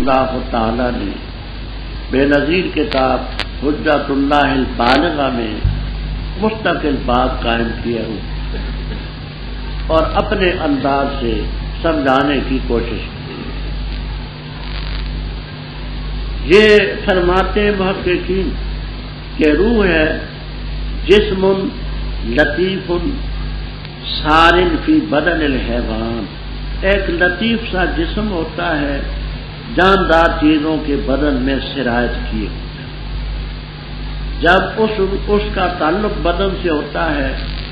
اللہ تعالی نے بے نظیر کتاب حجت اللہ البالغہ میں مستقل بات قائم کیا ہو اور اپنے انداز سے سمجھانے کی کوشش کی. یہ فرماتے محققین کہ روح ہے جسم لطیف سارن فی بدن الحیوان، ایک لطیف سا جسم ہوتا ہے جاندار چیزوں کے بدن میں سرایت کیے ہوتا ہے. جب اس کا تعلق بدن سے ہوتا ہے،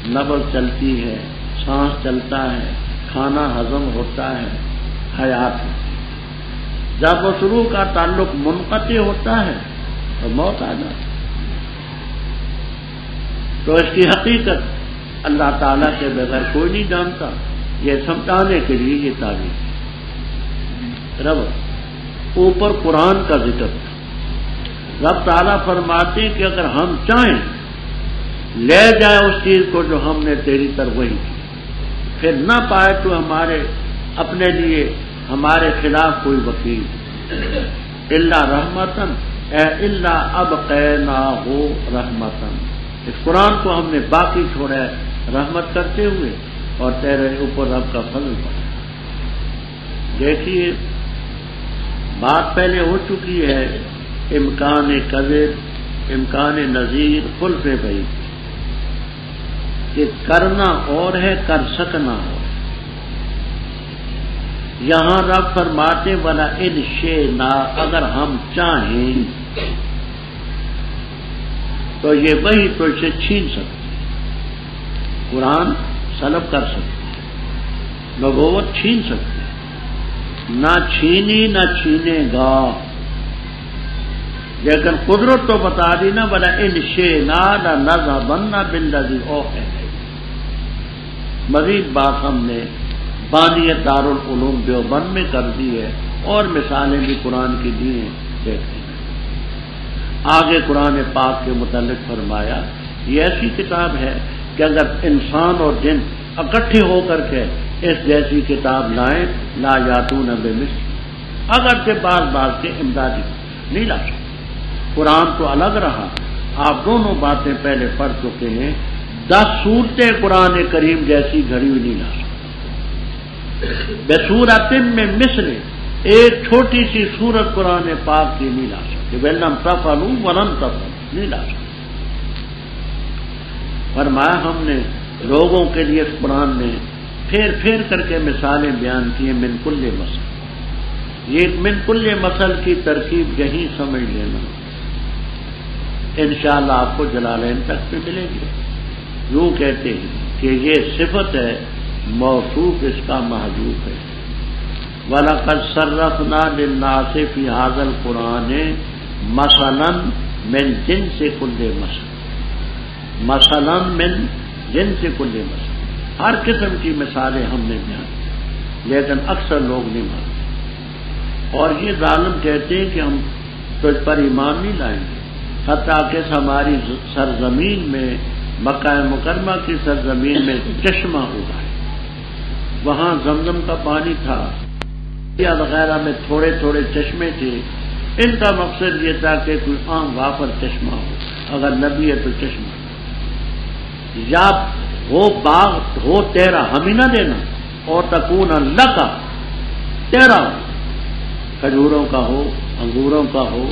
نبض چلتی ہے، سانس چلتا ہے، کھانا ہضم ہوتا ہے، حیات ہوتی ہے. جب اس روح کا تعلق منقطع ہوتا ہے تو موت آ جاتی ہے. تو اس کی حقیقت اللہ تعالیٰ کے بغیر کوئی نہیں جانتا. یہ سمجھانے کے لیے یہ تعریف. رب اوپر قرآن کا ذکر تھا. رب تعالیٰ فرماتے ہیں کہ اگر ہم چاہیں لے جائیں اس چیز کو جو ہم نے تیری طرف وہی کی، پھر نہ پائے تو ہمارے اپنے لیے ہمارے خلاف کوئی وکیل. الا رحمتن اے الا ابقیناہ رحمتن، اس قرآن کو ہم نے باقی چھوڑا ہے رحمت کرتے ہوئے اور تیرے اوپر رب کا فضل پڑا. دیکھیے بات پہلے ہو چکی ہے، امکان کذب امکان نظیر خلف بھائی کہ کرنا اور ہے کر سکنا اور. یہاں رب فرماتے والا ان شئنا، اگر ہم چاہیں تو یہ وہی تو اسے چھین سکتے، قرآن سلب کر سکتے، نبوت چھین سکتے، نہ چھینی نہ چھینے گا. لیکن قدرت تو بتا دی نا، بلا ان شئنا لنذهبن بالذی اوحینا. مزید بات ہم نے بانی دارالعلوم دیوبند میں کر دی ہے اور مثالیں بھی قرآن کی دی ہیں. دیکھتے ہیں آگے قرآن پاک کے متعلق فرمایا یہ ایسی کتاب ہے کہ اگر انسان اور جن اکٹھے ہو کر کے اس جیسی کتاب لائیں لا یاتون بمثل، اگرچہ بعض کے امدادی نہیں لا سکتے. قرآن تو الگ رہا، آپ دونوں باتیں پہلے پڑھ چکے ہیں. 10 صورتیں قرآن کریم جیسی گھڑی ہوئی نہیں لا سکتے. بصورت میں مثل، ایک چھوٹی سی سورت قرآن پاک کی نہیں لا سکتے. وَلَمْ تَفْعَلُوا وَلَن تَفْعَلُوا، نہیں لا سکتے. فرمایا ہم نے لوگوں کے لیے اس قرآن میں پھیر کر کے مثالیں بیان کی ہیں. من کل مثل، یہ من کل مثل کی ترکیب یہی سمجھ لینا، انشاءاللہ آپ کو جلالین تک پہ ملے گی. یوں کہتے ہیں کہ یہ صفت ہے، موصوف اس کا محذوف ہے. وَلَقَدْ صَرَّفْنَا لِلنَّاسِ فِي هَذَا الْقُرْآنِ مَثَلًا مِنْ جِنْسِ كُلِّ مَثَلٍ، مثلاً من جنس كُلِّ مَثَلٍ، ہر قسم کی مثالیں ہم نے بیان کی، لیکن اکثر لوگ نہیں مانتے. اور یہ ظالم کہتے ہیں کہ ہم تجھ پر ایمان نہیں لائیں گے، حتیٰ کہ ہماری سرزمین میں، مکہ مکرمہ کی سرزمین میں چشمہ ہوا ہے، وہاں زمزم کا پانی تھا یا وغیرہ میں تھوڑے تھوڑے چشمے تھے. ان کا مقصد یہ تھا کہ کوئی عام وافر چشمہ ہو، اگر نبی ہے تو چشمہ، یا وہ باغ ہو تیرا ہم ہی نہ دینا، اور تکون اللہ کا تیرا ہو، کھجوروں کا ہو انگوروں کا ہو،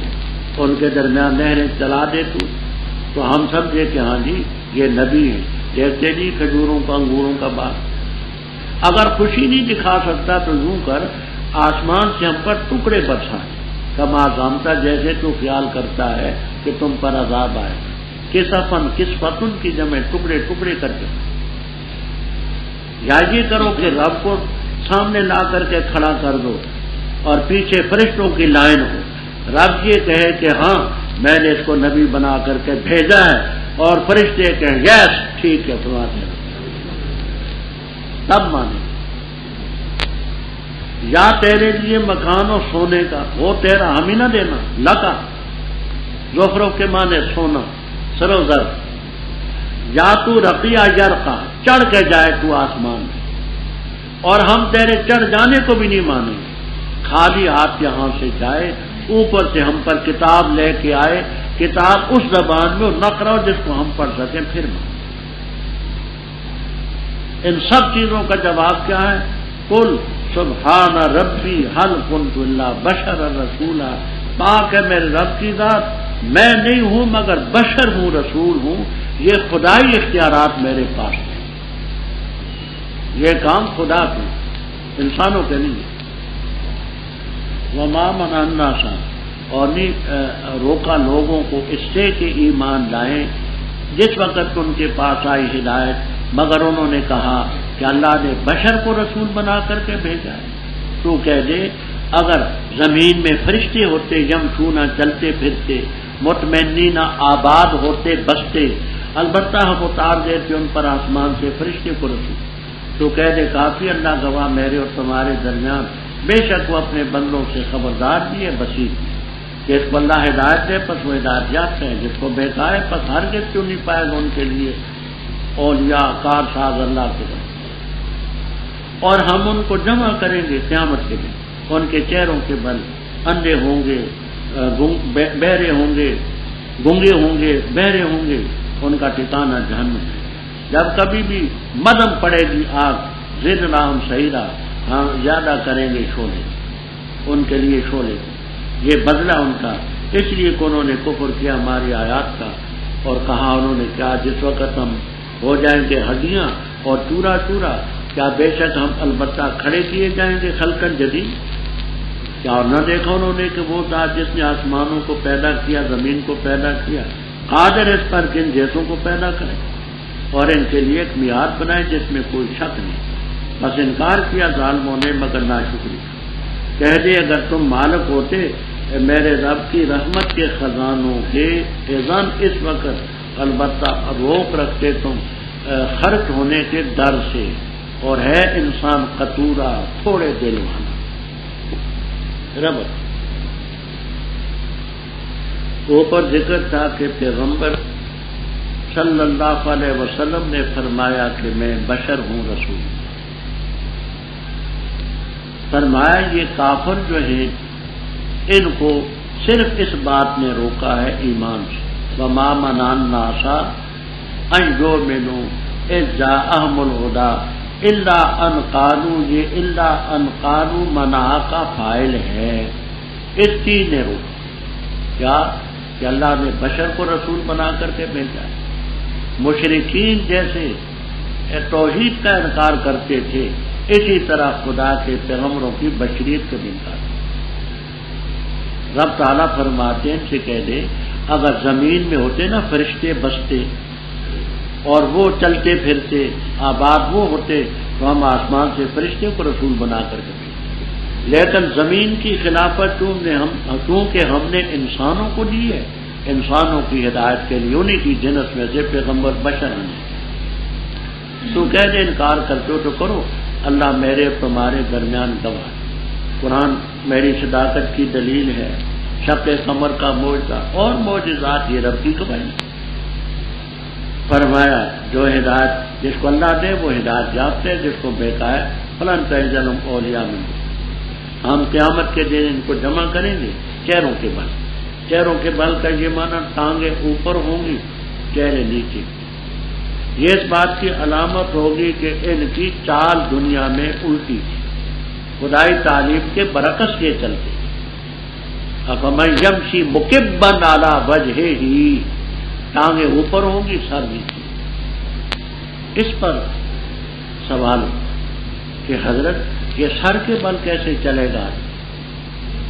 ان کے درمیان نہریں چلا دے تو ہم سمجھے کہ ہاں جی یہ نبی ہے. دیکھتے جی کھجوروں کا انگوروں کا باغ. اگر خوشی نہیں دکھا سکتا تو یوں کر آسمان سے ہم پر ٹکڑے برسائے، کما زامتا، جیسے تو خیال کرتا ہے کہ تم پر عذاب آئے. کسفن کسفتن کی جمع ٹکڑے ٹکڑے کر کے. یا یہ کرو کہ رب کو سامنے لا کر کے کھڑا کر دو اور پیچھے فرشتوں کی لائن ہو، رب یہ کہے کہ ہاں میں نے اس کو نبی بنا کر کے بھیجا ہے، اور فرشتے کہیں یس ٹھیک ہے فرماتے ہیں، تب مانے. یا تیرے لیے مکان و سونے کا، وہ تیرا ہم ہی نہ دینا، لکا زخرف کے معنی سونا سرو زر. یا تو رقیہ یرقا، چڑھ کے جائے تو آسمان میں، اور ہم تیرے چڑھ جانے کو بھی نہیں مانیں گے. خالی ہاتھ یہاں سے جائے، اوپر سے ہم پر کتاب لے کے آئے، کتاب اس زبان میں نہ کرو جس کو ہم پڑھ سکیں، پھر ان سب چیزوں کا جواب کیا ہے؟ قل سبحان ربی هل كنت الا بشرا رسولا، پاک ہے میرے رب کی ذات، میں نہیں ہوں مگر بشر ہوں، رسول ہوں، یہ خدائی اختیارات میرے پاس ہیں، یہ کام خدا کے، انسانوں کے نہیں ہے۔ وما منع الناس، اور نہیں روکا لوگوں کو اس سے کہ ایمان لائیں جس وقت ان کے پاس آئی ہدایت، مگر انہوں نے کہا کہ اللہ نے بشر کو رسول بنا کر کے بھیجا ہے۔ تو کہہ دے اگر زمین میں فرشتے ہوتے، یمشون چلتے پھرتے، مطمئنین آباد ہوتے بستے، البتہ ہم اتار دیتے ان پر آسمان سے فرشتے کو رسول، تو کہہ دے کافی اللہ گواہ میرے اور تمہارے درمیان، بے شک وہ اپنے بندوں سے خبردار بھی ہے، بصیر بھی، جس کو اللہ ہدایت دے پس وہ ہدایت یافتہ ہے، جس کو بہکائے پس ہرگز کیوں نہیں پائے گا ان کے لیے اولیاء کار ساز اللہ کے بندے۔ اور ہم ان کو جمع کریں گے قیامت کے دن، ان کے چہروں کے بل اندھے ہوں گے، بہرے ہوں گے، گونگے ہوں گے، بہرے ہوں گے، ان کا ٹھکانہ جہنم ہے۔ جب کبھی بھی مدم پڑے گی آگ، زدناہم سعیرا، ہم زیادہ کریں گے شعلے ان کے لیے، شعلے یہ بدلہ ان کا، اس لیے کہ انہوں نے کفر کیا ہماری آیات کا، اور کہا انہوں نے کیا جس وقت ہم ہو جائیں گے ہڈیاں اور چورا چورا، کیا بے شک ہم البتہ کھڑے کیے جائیں گے خلقن جدید، کیا اور نہ دیکھا انہوں نے کہ وہ ذات جس نے آسمانوں کو پیدا کیا، زمین کو پیدا کیا، قادر اس پر کہ ان جیسوں کو پیدا کرے اور ان کے لیے ایک میعاد بنائے جس میں کوئی شک نہیں، بس انکار کیا ظالموں نے مگر ناشکری۔ کہہ دے اگر تم مالک ہوتے میرے رب کی رحمت کے خزانوں کے، اذن اس وقت البتہ روک رکھتے تم خرچ ہونے کے ڈر سے، اور ہے انسان قطورا، تھوڑے دل والا۔ رب اوپر ذکر تھا کہ پیغمبر صلی اللہ علیہ وسلم نے فرمایا کہ میں بشر ہوں، رسول۔ فرمایا یہ کافر جو ہیں ان کو صرف اس بات نے روکا ہے ایمان سے، وما منع الناس ان یؤمنوا اذ جاءهم الهدى الا ان قالوا، یہ الا ان قالوا منع کا فاعل ہے، اس چیز نے روکا کیا کہ اللہ نے بشر کو رسول بنا کر کے بھیجا ہے۔ مشرکین جیسے توحید کا انکار کرتے تھے، اسی طرح خدا کے پیغمبروں کی بشریت کا بھی انکار۔ رب تعالیٰ فرماتے ہیں ان سے کہہ دے اگر زمین میں ہوتے نا فرشتے بستے اور وہ چلتے پھرتے آباد وہ ہوتے تو ہم آسمان سے فرشتے کو رسول بنا کر کے بھیجتے، لیکن زمین کی خلافت چونکہ ہم نے انسانوں کو دی ہے، انسانوں کی ہدایت کے لیے، انہیں کی جنس میں سے پیغمبر بشر ہیں، تو کہہ دے انکار کرتے ہو تو کرو، اللہ میرے تمہارے درمیان گواہ، قرآن میری صداقت کی دلیل ہے، شق قمر کا معجزہ اور معجزات یہ رب کی گواہی۔ فرمایا جو ہدایت جس کو اللہ دے وہ ہدایت یافتہ ہے، جس کو بہکائے فلن تجدہم اولیاء من دونہ، ہم قیامت کے دن ان کو جمع کریں گے چہروں کے بل، چہروں کے بل کا یہ معنی ٹانگیں اوپر ہوں گی چہرے نیچے، یہ اس بات کی علامت ہوگی کہ ان کی چال دنیا میں الٹی تھی، خدائی تعلیم کے برعکس یہ چلتے، افمن یمشی مکبا علی وجہہ، ٹانگیں اوپر ہوں گی سر نیچے۔ اس پر سوال کہ حضرت یہ سر کے بل کیسے چلے گا؟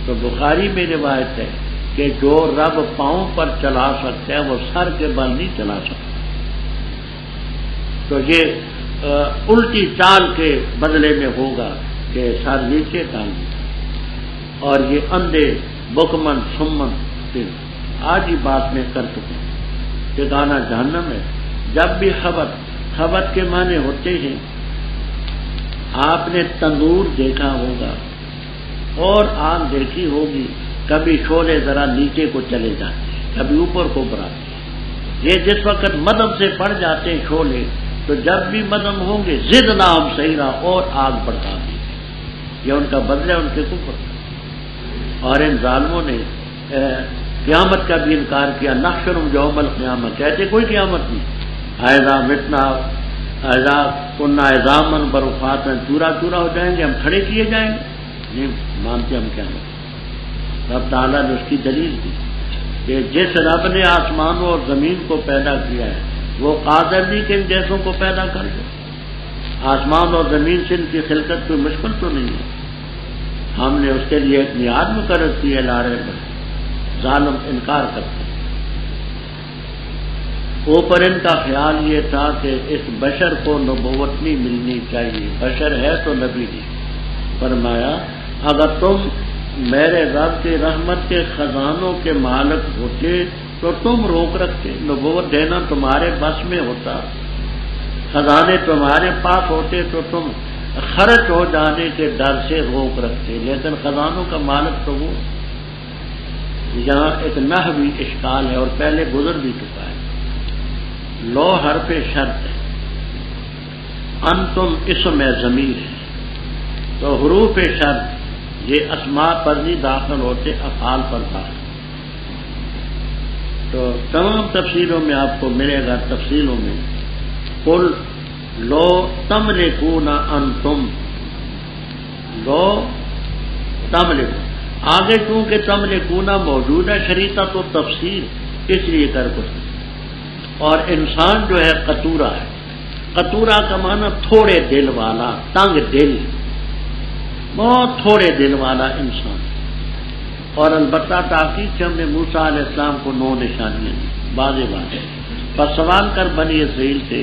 تو بخاری میں روایت ہے کہ جو رب پاؤں پر چلا سکتا ہے وہ سر کے بل نہیں چلا سکتا، تو یہ الٹی چال کے بدلے میں ہوگا کہ سر نیچے ٹانگ، اور یہ اندھے بکمن سمن آج ہی بات میں کر چکے ٹھکانہ جہنم ہے۔ جب بھی خبت کے معنی ہوتے ہیں، آپ نے تندور دیکھا ہوگا اور آگ دیکھی ہوگی، کبھی شعلے ذرا نیچے کو چلے جاتے ہیں، کبھی اوپر کو بڑھاتے، یہ جس وقت مدم سے پڑ جاتے ہیں شعلے، تو جب بھی مدم ہوں گے زدناہم سعیرا، اور آگ بڑھا دی، یہ ان کا بدلہ ان کے کفر۔ اور ان ظالموں نے قیامت کا بھی انکار کیا. نحشرهم یوم القیامہ، کہتے کوئی قیامت نہیں. اذا متنا اذا كنا عظاما ورفاتا، چورا چورا ہو جائیں گے، ہم کھڑے کیے جائیں گے. نہیں مانتے ہم قیامت. رب تعالیٰ نے اس کی دلیل دی کہ جس رب نے آسمانوں اور زمین کو پیدا کیا ہے وہ قادر نہیں کہ ان جیسوں کو پیدا کر دے. آسمان اور زمین سے ان کی خلقت کوئی مشکل تو نہیں ہے. ہم نے اس کے لیے ایک میعاد مقرر کی ہے، لارے پر ظالم انکار کرتے ہیں. اوپر ان کا خیال یہ تھا کہ اس بشر کو نبوت نہیں ملنی چاہیے، بشر ہے تو نبی نہیں. فرمایا اگر تم میرے رب کی رحمت کے خزانوں کے مالک ہوتے تو تم روک رکھتے. نبوت دینا تمہارے بس میں ہوتا، خزانے تمہارے پاس ہوتے تو تم خرچ ہو جانے کے ڈر سے روک رکھتے. لیکن خزانوں کا مالک تو وہ. یہاں ایک نحوی اشکال ہے اور پہلے گزر بھی چکا ہے. لو حرف شرط ہے، انتم اسم ضمیر ہے، تو حروف شرط یہ اسماء پر نہیں داخل ہوتے، افعال پر داخل. تو تمام تفصیلوں میں آپ کو ملے گا. تفصیلوں میں قل لو تملکون انتم، لو تملکون، آگے چونکہ تملکون موجود ہے شریطہ تو تفصیل اس لیے کر کچھ. اور انسان جو ہے قطورہ ہے. قطورہ کا معنی تھوڑے دل والا، تنگ دل، بہت تھوڑے دل والا انسان. اور البتہ تحقیق سے ہم نے موسیٰ علیہ السلام کو 9 نشانیاں دی، واضح بات ہے. بس سوال کر بنی اسرائیل سے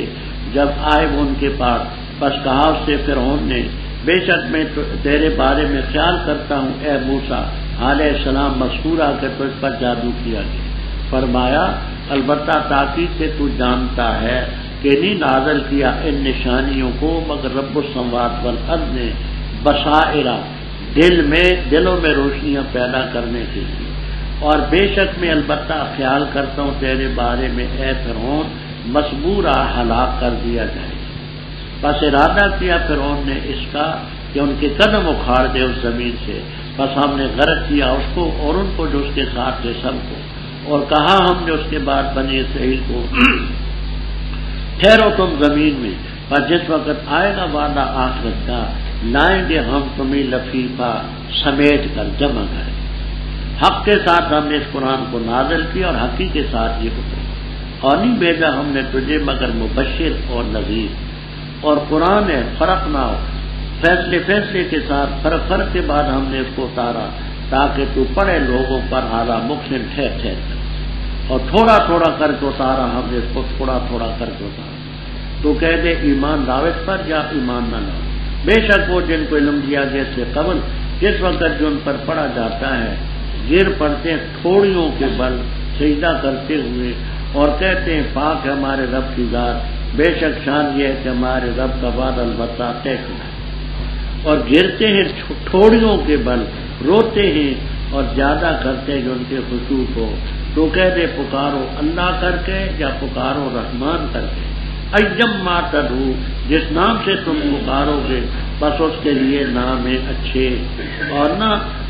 جب آئے وہ ان کے پاس، بس کہا اس سے فرعون نے بے شک میں تیرے بارے میں خیال کرتا ہوں اے موسیٰ علیہ السلام مذکورہ کہ تجھ پر جادو کیا گیا. فرمایا البتہ تحقیق سے تو جانتا ہے کہ نہیں نازل کیا ان نشانیوں کو مگر رب السماوات والارض نے بصائرہ، دلوں میں روشنیاں پیدا کرنے کے لیے. اور بے شک میں البتہ خیال کرتا ہوں تیرے بارے میں اے فرعون مسبورہ ہلاک کر دیا جائے. بس ارادہ کیا فرعون نے اس کا کہ ان کے قدم اکھاڑ دے اس زمین سے. بس ہم نے غرق کیا اس کو اور ان کو جو اس کے ساتھ تھے سب کو. اور کہا ہم نے اس کے بعد بنی اسرائیل کو ٹھہرو تم زمین میں، پر جس وقت آئے گا وعدہ آخرت کا لائیں گے ہم تمہیں لفیفہ سمیٹ کر جمع کریں. حق کے ساتھ ہم نے اس قرآن کو نازل کیا اور حقی کے ساتھ یہ حکم، اور نہیں بھیجا ہم نے تجھے مگر مبشر اور نذیر. اور قرآن ہے فرق نہ ہو، فیصلے کے ساتھ فرق کے بعد ہم نے اس کو اتارا تاکہ تو پڑھے لوگوں پر اعلیٰ مقسم ٹھہر کر. اور تھوڑا تھوڑا کر کے اتارا ہم نے اس کو، تھوڑا تھوڑا کر کے اتارا. تو کہہ دے ایمان دعوت پر یا ایمان نہ لاؤ. بے شک وہ جن کو علم دیا گیا اس سے قبل جس وقت جو ان پر پڑھا جاتا ہے گر پڑتے ہیں تھوڑیوں کے بل سجدہ کرتے ہوئے اور کہتے ہیں پاک ہے ہمارے رب کی ذات، بے شک شان یہ ہے کہ ہمارے رب کا وعدہ البتہ طے شدہ. اور گرتے ہیں تھوڑیوں کے بل، روتے ہیں اور زیادہ کرتے ہیں جو ان کے خشوع کو. تو کہہ دے پکارو اللہ کر کے یا پکارو رحمان کر کے. ایجم ما تدعو، جس نام سے تم پکارو گے بس اس کے لیے نام ہے اچھے. اور نہ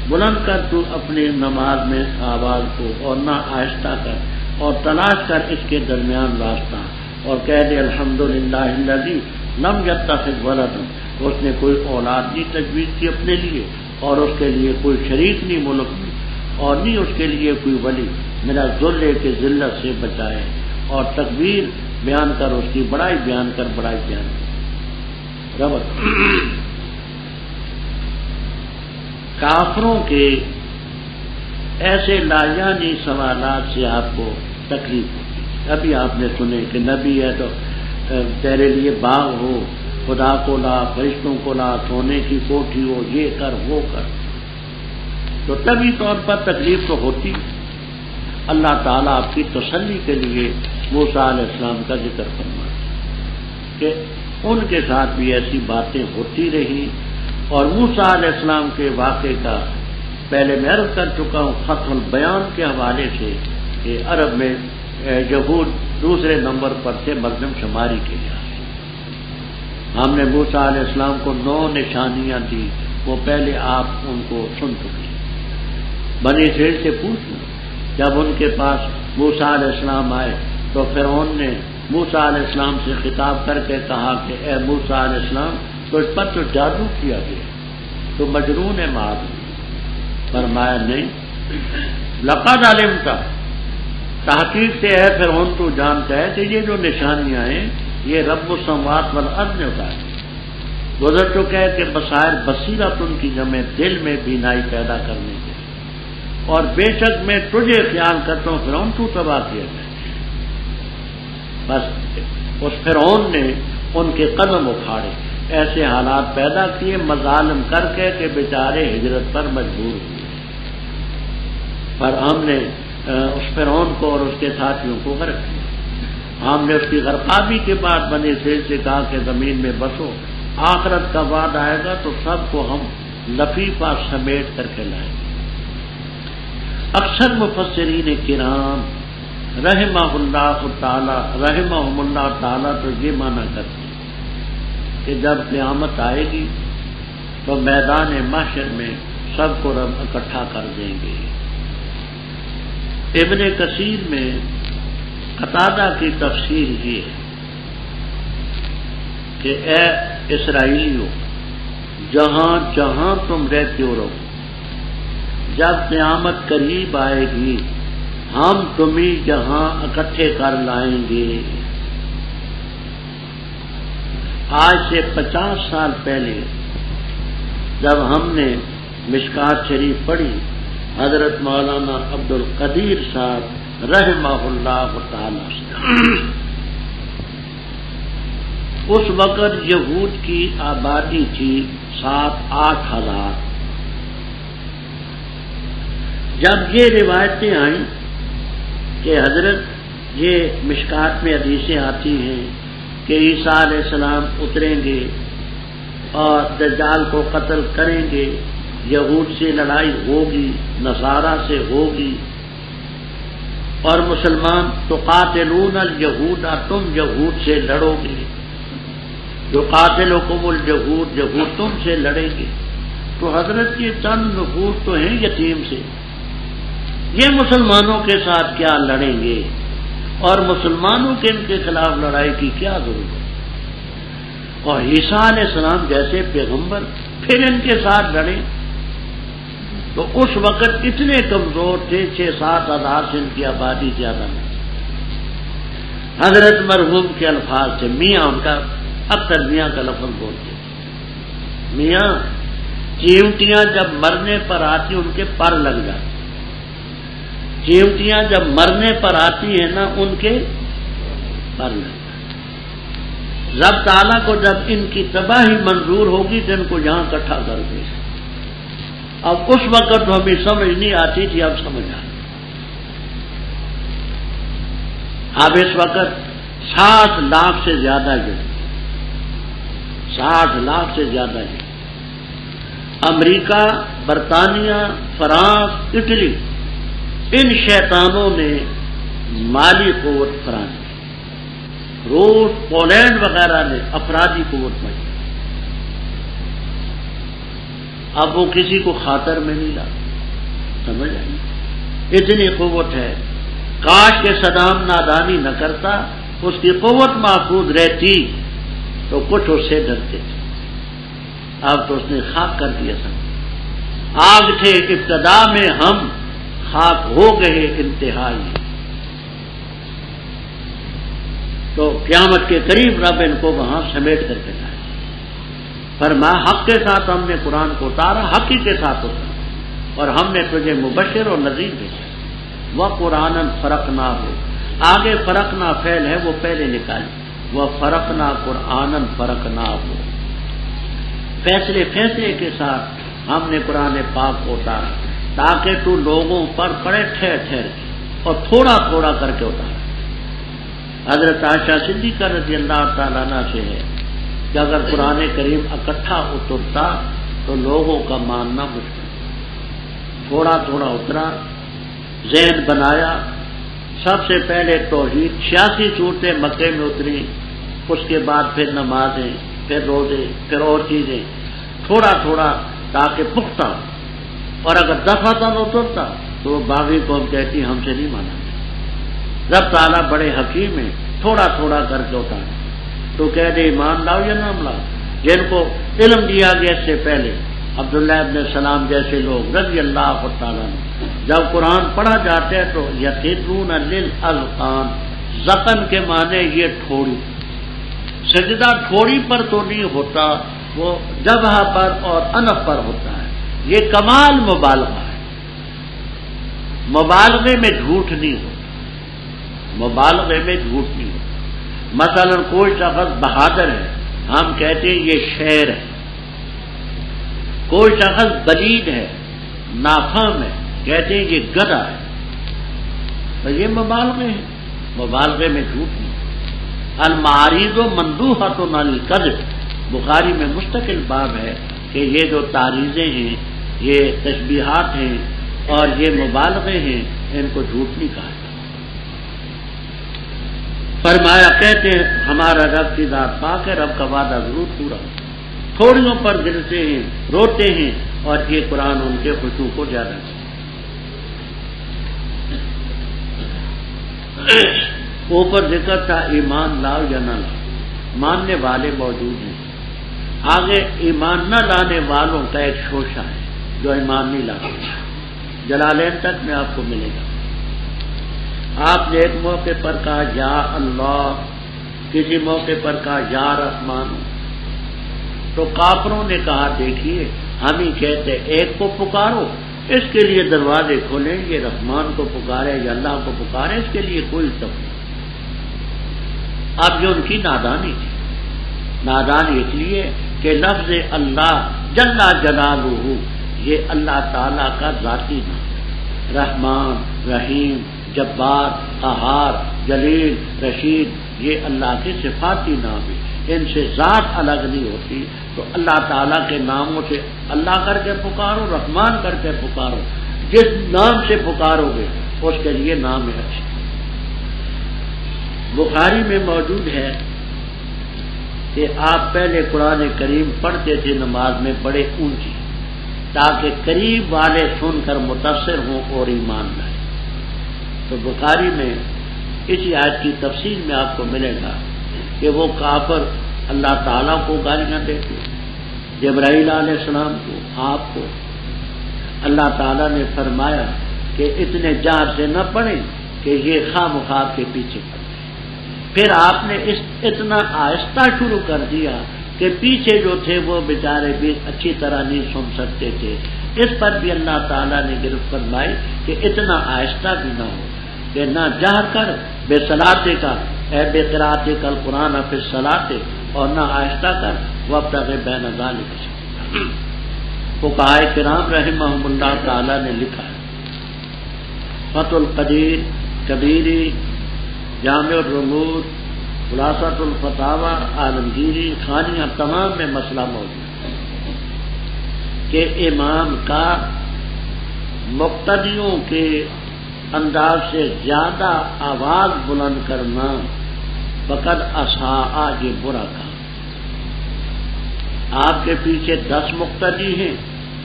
بلند کر تو اپنی نماز میں آواز کو اور نہ آہستہ کر، اور تلاش کر اس کے درمیان راستہ. اور کہہ دے الحمدللہ الذی لم یتخذ ولدا، اس نے کوئی اولاد نہیں تجویز کی اپنے لیے اور اس کے لیے کوئی شریک نہیں ملک میں اور نہیں اس کے لیے کوئی ولی. میرا ذل کے ذلت سے بچائے. اور تکبیر بیان کر، اس کی بڑائی بیان کر، بڑائی بیان کر. ربط کافروں کے ایسے لایانی سوالات سے آپ کو تکلیف ہوتی. ابھی آپ نے سنے کہ نبی ہے تو تیرے لیے باغ ہو، خدا کو لا، فرشتوں کو لا، سونے کی کوٹھی ہو، یہ کر وہ کر. تو طبی طور پر تکلیف تو ہوتی. اللہ تعالیٰ آپ کی تسلی کے لیے موسیٰ علیہ السلام کا ذکر فرماتے کہ ان کے ساتھ بھی ایسی باتیں ہوتی رہی. اور موسیٰ علیہ السلام کے واقعے کا پہلے میں عرض کر چکا ہوں فتح البیان کے حوالے سے کہ عرب میں یہود دوسرے نمبر پر تھے مردم شماری کے لحاظ سے. ہم نے موسیٰ علیہ السلام کو 9 نشانیاں دی، وہ پہلے آپ ان کو سن چکے. بنی اسرائیل سے پوچھنا، جب ان کے پاس موسیٰ علیہ السلام آئے تو فرعون نے موسیٰ علیہ السلام سے خطاب کر کے کہا کہ اے موسیٰ علیہ السلام تو اس پر تو جادو کیا گیا، تو مجنون ہے معاذ۔ فرمایا نہیں، لقد علمت، تحقیق سے ہے فرعون تو جانتا ہے کہ یہ جو نشانیاں ہیں یہ رب السماوات والارض نے اتاری، گزر چکا ہے کہ بصائر بصیرت ان کی جمع دل میں بینائی پیدا کرنے کے، اور بے شک میں تجھے خیال کرتا ہوں فرعون تو تباہ کیا جائے۔ بس اس فرعون نے ان کے قدم اکھاڑے، ایسے حالات پیدا کیے مظالم کر کے کہ بیچارے ہجرت پر مجبور ہوئے، پر ہم نے اس فرعون کو اور اس کے ساتھیوں کو غرق کیا۔ ہم نے اس کی غرقابی کے بعد بنی اسرائیل سے کہا کہ زمین میں بسو، آخرت کا وعدہ آئے گا تو سب کو ہم لفیفہ سمیٹ کر کے لائیں گے۔ اکثر مفسرین کرام رحمہم اللہ تعالیٰ تو یہ مانا کرتے ہیں کہ جب قیامت آئے گی تو میدان محشر میں سب کو رب اکٹھا کر دیں گے۔ ابن کثیر میں قتادہ کی تفسیر یہ ہے کہ اے اسرائیلیوں، جہاں جہاں تم رہتے ہو رہو، جب قیامت قریب آئے گی ہم تمہیں یہاں اکٹھے کر لائیں گے۔ آج سے 50 سال پہلے جب ہم نے مشکات شریف پڑھی، حضرت مولانا عبد القدیر صاحب رحمہ اللہ تعالی سے، اس وقت یہود کی آبادی تھی 7-8 ہزار۔ جب یہ روایتیں آئیں کہ حضرت یہ مشکات میں حدیثیں آتی ہیں کہ عیسیٰ علیہ السلام اتریں گے اور دجال کو قتل کریں گے، یہود سے لڑائی ہوگی، نصارہ سے ہوگی، اور مسلمان تو قاتلون الیہود، تم یہود سے لڑو گے، جو قاتلکم الیہود، یہود تم سے لڑیں گے۔ تو حضرت یہ چند نفوس تو ہیں یتیم سے، یہ مسلمانوں کے ساتھ کیا لڑیں گے، اور مسلمانوں کے ان کے خلاف لڑائی کی کیا ضرورت، اور عیسیٰ علیہ السلام جیسے پیغمبر پھر ان کے ساتھ لڑیں۔ تو اس وقت اتنے کمزور تھے، 6-7 ہزار سے ان کی آبادی زیادہ نہیں۔ حضرت مرحوم کے الفاظ تھے، میاں ان کا اکثر میاں کا لفظ بولتے، میاں چیونٹیاں جب مرنے پر آتی ان کے پر لگ جاتے، چیونٹیاں جب مرنے پر آتی ہیں نا ان کے پر لگ جاتے۔ رب تعالیٰ کو جب ان کی تباہی منظور ہوگی تو ان کو یہاں اکٹھا کر دے۔ اب اس وقت ہمیں سمجھ نہیں آتی تھی، اب سمجھ آ گئی۔ اب اس وقت 60 لاکھ سے زیادہ یہ 60 لاکھ سے زیادہ یہ امریکہ، برطانیہ، فرانس، اٹلی، ان شیطانوں نے مالی قوت فراہم کی، روس، پولینڈ وغیرہ نے افرادی قوت بڑھی۔ اب وہ کسی کو خاطر میں نہیں لا، سمجھ آئی؟ اتنی قوت ہے، کاش کہ صدام نادانی نہ کرتا، اس کی قوت محفوظ رہتی تو کچھ اس سے ڈرتے تھے۔ اب تو اس نے خاک کر دیا سب، آگ تھے ابتدا میں ہم، خاک ہو گئے انتہائی۔ تو قیامت کے قریب رب ان کو وہاں سمیٹ کر کے لائے۔ فرمایا حق کے ساتھ ہم نے قرآن کو اتارا، حق ہی کے ساتھ اتارا، اور ہم نے تجھے مبشر اور نذیر بھیجا۔ وہ قرآن فرق نہ ہو، آگے فرق نہ فعل ہے وہ پہلے نکالی، وہ فرق نہ قرآن فرق نہ ہو، فیصلے کے ساتھ ہم نے قرآن پاک کو اتارا تاکہ تو لوگوں پر پڑے ٹھہر ٹھہر کے، اور تھوڑا تھوڑا کر کے اتارا۔ حضرت عائشہ صدیقہ رضی اللہ تعالیٰ عنہ سے ہے کہ اگر قرآن کریم اکٹھا اترتا تو لوگوں کا ماننا مشکل، تھوڑا تھوڑا اترا، ذہن بنایا۔ سب سے پہلے توحید، 86 صورتیں مکے میں اتری، اس کے بعد پھر نمازیں، پھر روزے، پھر اور چیزیں، تھوڑا تھوڑا تاکہ پختہ۔ اور اگر دفعتاً اترتا تو وہ باغی قوم کہتی ہم سے نہیں مانا گیا۔ رب تعالیٰ بڑے حکیم ہیں، تھوڑا تھوڑا کر کے اتارے تو کہہ دے ایمان لاؤ یا نام لاؤ۔ جن کو علم دیا گیا اس سے پہلے عبداللہ ابن سلام جیسے لوگ رضی اللہ تعالیٰ نے جب قرآن پڑھا جاتے ہیں تو یخرون للاذقان، زقن کے معنی یہ ٹھوڑی، سجدہ ٹھوڑی پر تو نہیں ہوتا، وہ جبہہ پر اور انف پر ہوتا ہے۔ یہ کمال مبالغہ ہے، مبالغے میں جھوٹ نہیں ہوتا، مبالغے میں جھوٹ نہیں ہوتا۔ مثلا کوئی شخص بہادر ہے، ہم کہتے ہیں یہ شیر ہے، کوئی شخص بلید ہے، نافہم ہے، کہتے ہیں یہ گدھا ہے، تو یہ مبالغے ہیں، مبالغے میں جھوٹ نہیں۔ المعارض مندوحۃ علی الکذب، بخاری میں مستقل باب ہے کہ یہ جو تعریضیں ہیں، یہ تشبیہات ہیں اور یہ مبالغے ہیں، ان کو جھوٹ نہیں کہا جاتا۔ فرمایا کہتے ہیں ہمارا رب کی ذات پاک ہے، رب کا وعدہ ضرور پورا ہو۔ تھوڑیوں پر گرتے ہیں، روتے ہیں، اور یہ قرآن ان کے خشوع کو زیادہ کرتا۔ اوپر ذکر تھا ایمان لاؤ یا نہ لاؤ، ماننے والے موجود ہیں، آگے ایمان نہ لانے والوں کا ایک شوشہ ہے جو ایمان نہیں لاتے، جلالین تک میں آپ کو ملے گا۔ آپ نے ایک موقع پر کہا یا اللہ، کسی موقع پر کہا یا رحمان، تو کافروں نے کہا دیکھیے ہم ہی کہتے ایک کو پکارو، اس کے لیے دروازے کھولیں، یہ رحمان کو پکارے یا اللہ کو پکارے، اس کے لیے کوئی تب نہیں۔ اب یہ ان کی نادانی تھی، نادانی اس لیے کہ لفظ اللہ جل جلالہ یہ اللہ تعالیٰ کا ذاتی نام ہے، رحمان، رحیم، جبار، قہار، جلیل، رشید، یہ اللہ کے صفاتی نام ہیں، ان سے ذات الگ نہیں ہوتی۔ تو اللہ تعالیٰ کے ناموں سے اللہ کر کے پکارو، رحمان کر کے پکارو، جس نام سے پکارو گے اس کے لیے نام ہے اچھا۔ بخاری میں موجود ہے کہ آپ پہلے قرآن کریم پڑھتے تھے نماز میں بڑے اونچی، تاکہ قریب والے سن کر متاثر ہوں اور ایمان لائیں۔ تو بخاری میں اسی آیت کی تفسیر میں آپ کو ملے گا کہ وہ کافر اللہ تعالیٰ کو گالیاں دیتے، جبرائیل علیہ السلام کو، آپ کو۔ اللہ تعالیٰ نے فرمایا کہ اتنے جہر سے نہ پڑھیں کہ یہ خواہ مخواہ کے پیچھے پڑ جائیں۔ پھر آپ نے اتنا آہستہ شروع کر دیا کہ پیچھے جو تھے وہ بیچارے بھی اچھی طرح نہیں سن سکتے تھے۔ اس پر بھی اللہ تعالیٰ نے گرفت فرمائی کہ اتنا آہستہ بھی نہ ہو، کہ نہ جہر کر بے صلاتے کا، اے بے قراءتے کل قرآن فی الصلاۃ، اور نہ آہستہ کر وابتغ بین ذلک۔ فقہائے کرام رحمہم اللہ تعالیٰ نے لکھا ہے، فتح القدیر، کبیری، جامع الرموز، خلاصۃ الفتاوی، عالمگیری، خانیہ، تمام میں مسئلہ موجود ہے کہ امام کا مقتدیوں کے انداز سے زیادہ آواز بلند کرنا فقط اساء، یہ برا کام۔ آپ کے پیچھے 10 مقتدی ہیں،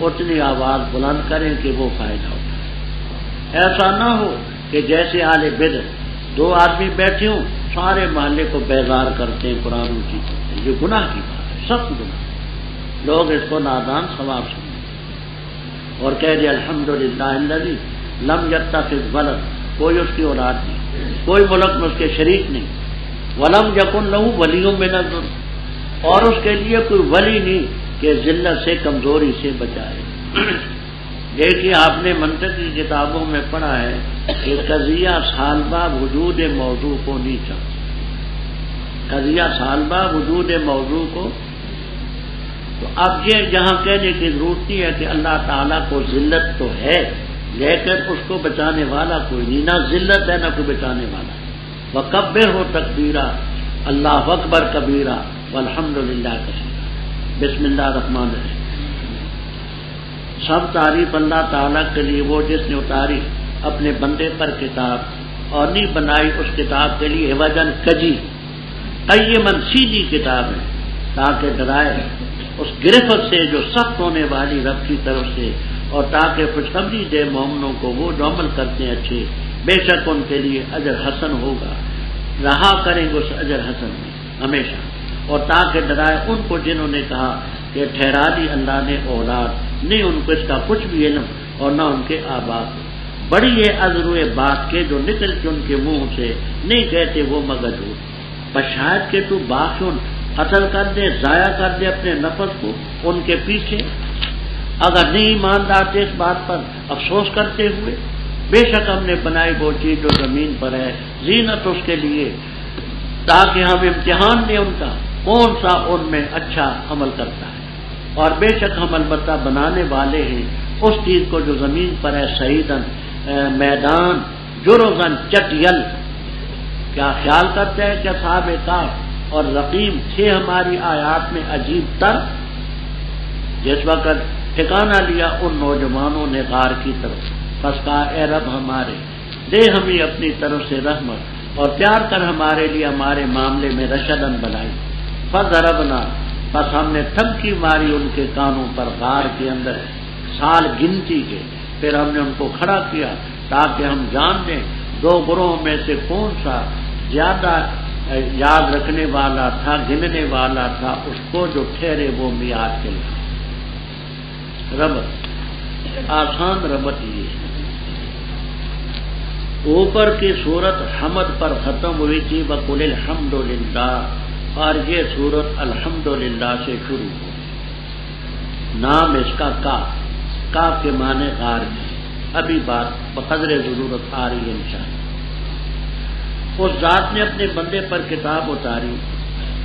اتنی آواز بلند کریں کہ وہ فائدہ ہوتا ہے۔ ایسا نہ ہو کہ جیسے اہل بدعت 2 آدمی بیٹھے ہوں، سارے محلے کو بیزار کرتے ہیں، قرآن اونچی کرتے ہیں، یہ گناہ کی بات ہے، سخت گناہ۔ لوگ اس کو نادان ثواب سمجھتے اور کہہ دے الحمدللہ الذی لم یتخذ ولد، کوئی اس کی اولاد نہیں، کوئی ملک میں اس کے شریک نہیں، ولم یکن لہ ولی من الذل، اور اس کے لیے کوئی ولی نہیں کہ ذلت سے، کمزوری سے بچائے۔ دیکھیے آپ نے منطق کی کتابوں میں پڑھا ہے کہ قضیہ سالبہ وجود موضوع کو نہیں چاہتا، قضیہ سالبہ وجود موضوع کو۔ تو اب یہ جہاں کہنے کی ضرورت نہیں ہے کہ اللہ تعالیٰ کو ذلت تو ہے لیکن اس کو بچانے والا کوئی نہیں، نہ ذلت ہے نہ کوئی بچانے والا۔ وکبر ہو تکبیرہ، اللہ اکبر کبیرہ، والحمدللہ کثیرہ۔ بسم اللہ الرحمن الرحیم۔ سب تعریف اللہ تعالیٰ کے لیے، وہ جس نے اتاری اپنے بندے پر کتاب اور نہیں بنائی اس کتاب کے لیے وجن کجی، قیمن سیدھی کتاب ہے تاکہ ڈرائے اس گرفت سے جو سخت ہونے والی رب کی طرف سے، اور تاکہ خوشخبری دے مومنوں کو وہ جو عمل کرتے ہیں اچھے، بے شک ان کے لیے اجر حسن ہوگا، رہا کریں گے اس اجر حسن میں ہمیشہ، اور تاکہ ڈرائے ان کو جنہوں نے کہا کہ ٹھہرا دی اللہ نے اولاد، نہیں ان کو اس کا کچھ بھی علم اور نہ ان کے آبا کو، بڑی ہے عذروئے بات کے جو نکلتے ان کے منہ سے، نہیں کہتے وہ مگر جھوٹ، پر شاید کہ تو باخن قتل کر دے، ضائع کر دے اپنے نفس کو ان کے پیچھے، اگر نہیں ایماندار تھے اس بات پر افسوس کرتے ہوئے، بے شک ہم نے بنائی وہ چیز جو زمین پر ہے زینت اس کے لیے، تاکہ ہم امتحان لیں ان کا کون سا ان میں اچھا عمل کرتا ہے، اور بے شک ہم البتہ بنانے والے ہیں اس چیز کو جو زمین پر ہے سعیدن میدان، جرزن چٹیل، کیا خیال کرتے ہیں کہ اصحاب کہف اور رقیم تھے ہماری آیات میں عجیب تر، جس وقت ٹھکانہ لیا ان نوجوانوں نے غار کی طرف، پس کہا اے رب ہمارے دے ہمیں اپنی طرف سے رحمت اور پیار کر ہمارے لیے ہمارے معاملے میں رشدن بنائی، فضربنا، پس ہم نے تھپکی ماری ان کے کانوں پر غار کے اندر سال گنتی کے، پھر ہم نے ان کو کھڑا کیا تاکہ ہم جان لیں دو گروہوں میں سے کون سا زیادہ یاد رکھنے والا تھا، گننے والا تھا اس کو جو ٹھہرے وہ میعاد کے لیے۔ ربط آسان ربط یہ ہے، اوپر کی صورت حمد پر ختم ہوئی تھی وقل الحمدللہ، اور یہ صورت الحمدللہ سے شروع ہوئی، نام اس کا کاف کے معنی غار ہے، ابھی بات بقدر ضرورت آ رہی ہے انشاءاللہ۔ اس ذات نے اپنے بندے پر کتاب اتاری،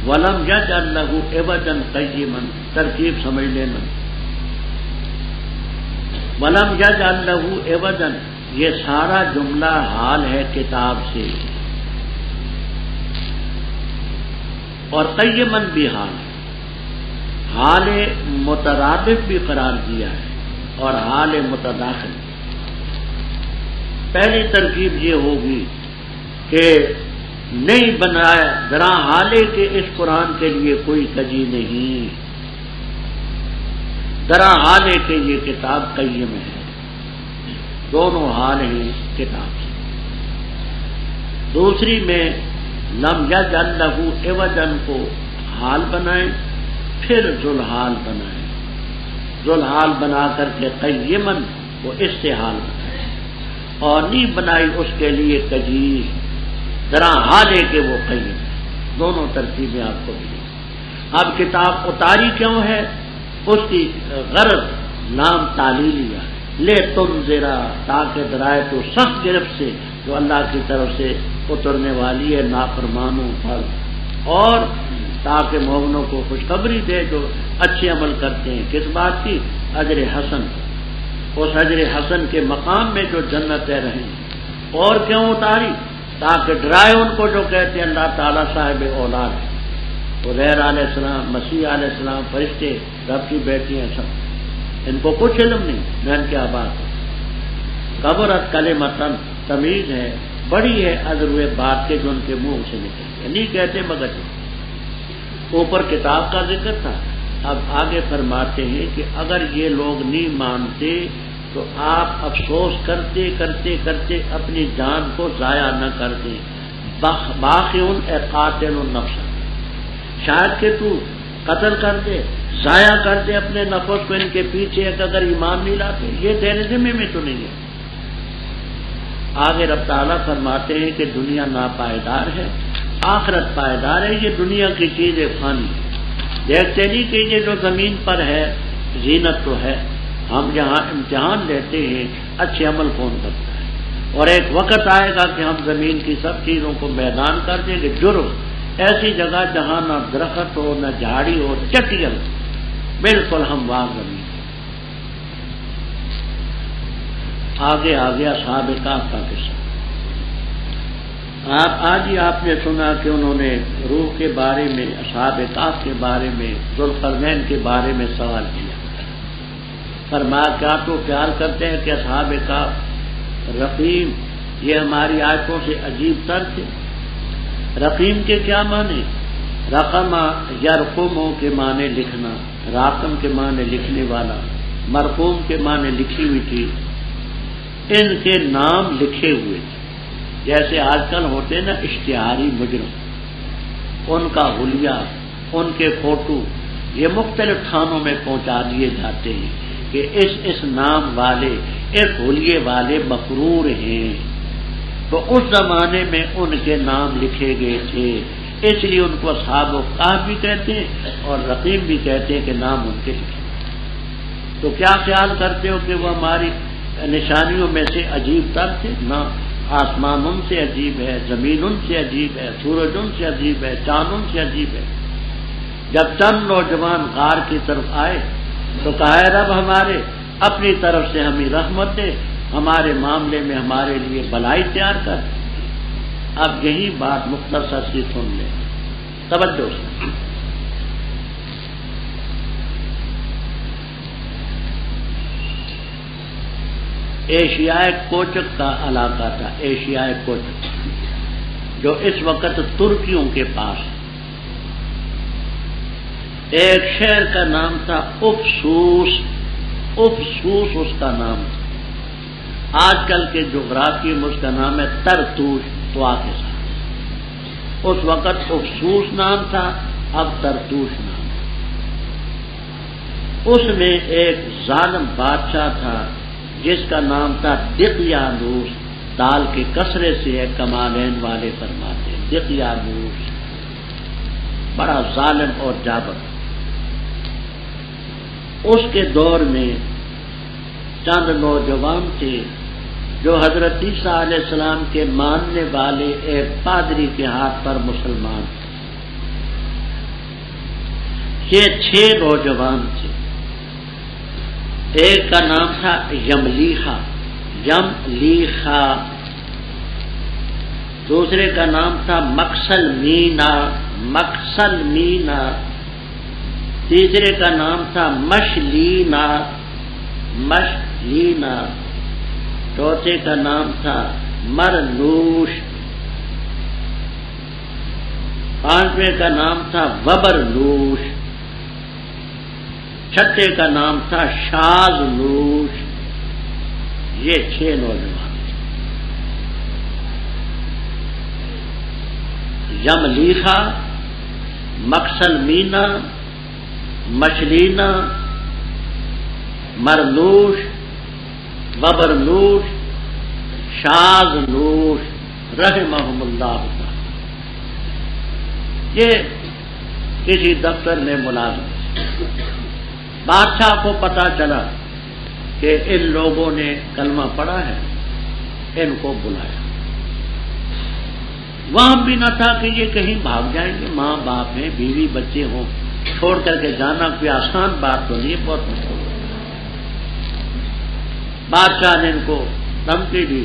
ولم یجعل لہ عوجا قیما، ترکیب سمجھ لینا، ولم یجعل لہ عوجا، یہ سارا جملہ حال ہے کتاب سے، اور قیمن بھی حال مترادف بھی قرار دیا ہے اور حال متداخل۔ پہلی ترکیب یہ ہوگی کہ نہیں بنایا ذرا حالے کہ اس قرآن کے لیے کوئی کجی نہیں، ذرا حالے کہ یہ کتاب قیم ہے، دونوں حال ہیں کتاب سے۔ دوسری میں لم یجعل لہ عوجا کو حال بنائیں، پھر ذوالحال بنائیں، ذوالحال بنا کر کے قیمن کو اس سے حال بنائیں، اور نہیں بنائی اس کے لیے کجی، ذرا حال ہے کہ وہ قیم ہے، دونوں ترتیبیں آپ کو ملی۔ اب کتاب اتاری کیوں ہے؟ اس کی غرض نام تعلیلیہ، لے تم ذرا، تاکہ ڈرائے تو سخت گرفت سے جو اللہ کی طرف سے اترنے والی ہے نافرمانوں پر، اور تاکہ مومنوں کو خوشخبری دے جو اچھے عمل کرتے ہیں، کس بات کی؟ اجر حسن، اس اجر حسن کے مقام میں جو جنتیں رہیں۔ اور کیوں اتاری؟ تاکہ ڈرائے ان کو جو کہتے ہیں اللہ تعالیٰ صاحب اولاد ہے، عزیر علیہ السلام، مسیح علیہ السلام، فرشتے، رب کی بیٹیاں، سب ان کو کچھ علم نہیں، نہ ان کے آبا کو۔ کبرت کلمتن، تمیز ہے، بڑی ہے عذروئے بات کے جو ان کے منہ سے نکلتے، نہیں کہتے مگر اوپر کتاب کا ذکر تھا، اب آگے فرماتے ہیں کہ اگر یہ لوگ نہیں مانتے تو آپ افسوس کرتے کرتے کرتے اپنی جان کو ضائع نہ کر دیں، باخن اے قاتل النفس، شاید کہ تو قتل کر دے، ضائع کر دے اپنے نفس کو ان کے پیچھے، اگر ایمان نہیں لاتے، یہ تیرے ذمے میں تو نہیں ہے۔ آگے رب تعالیٰ فرماتے ہیں کہ دنیا ناپائیدار ہے، آخرت پائیدار ہے، یہ دنیا کی چیزیں فانی ہے، دیکھتے نہیں کہ یہ جو زمین پر ہے زینت تو ہے، ہم یہاں امتحان لیتے ہیں اچھے عمل کون کرتا ہے، اور ایک وقت آئے گا کہ ہم زمین کی سب چیزوں کو میدان کر دیں گے، جرم، ایسی جگہ جہاں نہ درخت ہو نہ جھاڑی ہو، چٹیل، بالکل ہموار زمین۔ آگے آ گیا اصحاب کہف کا قصہ۔ آج ہی آپ نے سنا کہ انہوں نے روح کے بارے میں، اصحاب کہف کے بارے میں، ذوالقرنین کے بارے میں سوال کیا، فرمایا کیا تو خیال کرتے ہیں کہ اصحاب کہف رقیم یہ ہماری آیتوں سے عجیب تر تھے؟ رقیم کے کیا معنی؟ رقم یرقم کے معنی لکھنا، راقم کے معنی لکھنے والا، مرقوم کے معنی لکھی ہوئی تھی، ان کے نام لکھے ہوئے تھے، جیسے آج کل ہوتے ہیں نا اشتہاری مجرم، ان کا حلیہ، ان کے فوٹو یہ مختلف تھانوں میں پہنچا دیے جاتے ہیں کہ اس نام والے، اس حلیے والے مفرور ہیں۔ تو اس زمانے میں ان کے نام لکھے گئے تھے، اس لیے ان کو اصحاب الکہف بھی کہتے ہیں اور رقیم بھی کہتے ہیں کہ نام ان کے لکھے۔ تو کیا خیال کرتے ہو کہ وہ ہماری نشانیوں میں سے عجیب تر تھے؟ نہ، آسمان ان سے عجیب ہے، زمین ان سے عجیب ہے، سورج ان سے عجیب ہے، چاند ان سے عجیب ہے۔ جب چند نوجوان غار کی طرف آئے تو کہا ہے رب ہمارے اپنی طرف سے ہمیں رحمت دے، ہمارے معاملے میں ہمارے لیے بلائی تیار کر۔ اب یہی بات مختصر سی سن لیں، توجہ سے۔ ایشیائے کوچک کا علاقہ تھا، ایشیائے کوچک، جو اس وقت ترکیوں کے پاس ہے۔ ایک شہر کا نام تھا افسوس، افسوس اس کا نام تھا۔ آج کل کے جغرافی میں اس کا نام ہے ترتوش، طوا کے ساتھ۔ اس وقت افسوس نام تھا، اب ترتوش نام ہے۔ اس میں ایک ظالم بادشاہ تھا جس کا نام تھا دقیانوس، دال کے کسرے سے ہے، کمالین والے فرماتے ہیں، دقیانوس بڑا ظالم اور جابر۔ اس کے دور میں چند نوجوان تھے جو حضرت عیسیٰ علیہ السلام کے ماننے والے ایک پادری کے ہاتھ پر مسلمان تھے۔ یہ 6 نوجوان تھے۔ ایک کا نام تھا یملیخا، یملیخا، دوسرے کا نام تھا مقسل مینا، مقسل مینا، تیسرے کا نام تھا مشلینا، مشلینا، چوتھے کا نام تھا مرنوش، پانچویں کا نام تھا وبرنوش، چھٹے کا نام تھا شازنوش۔ یہ 6 نوجوان تھے۔ یملیخا، مقسل مینا، مشلینا، مرنوش، وبرنوش، شازنوش رحمہم اللہ تعالی۔ یہ کسی دفتر میں ملازم تھے۔ بادشاہ کو پتا چلا کہ ان لوگوں نے کلمہ پڑھا ہے، ان کو بلایا۔ وہاں بھی نہ تھا کہ یہ کہیں بھاگ جائیں گے، ماں باپ ہیں، بیوی بچے ہوں، چھوڑ کر کے جانا کوئی آسان بات تو نہیں، بہت مشکل۔ بادشاہ نے ان کو دھمکی دی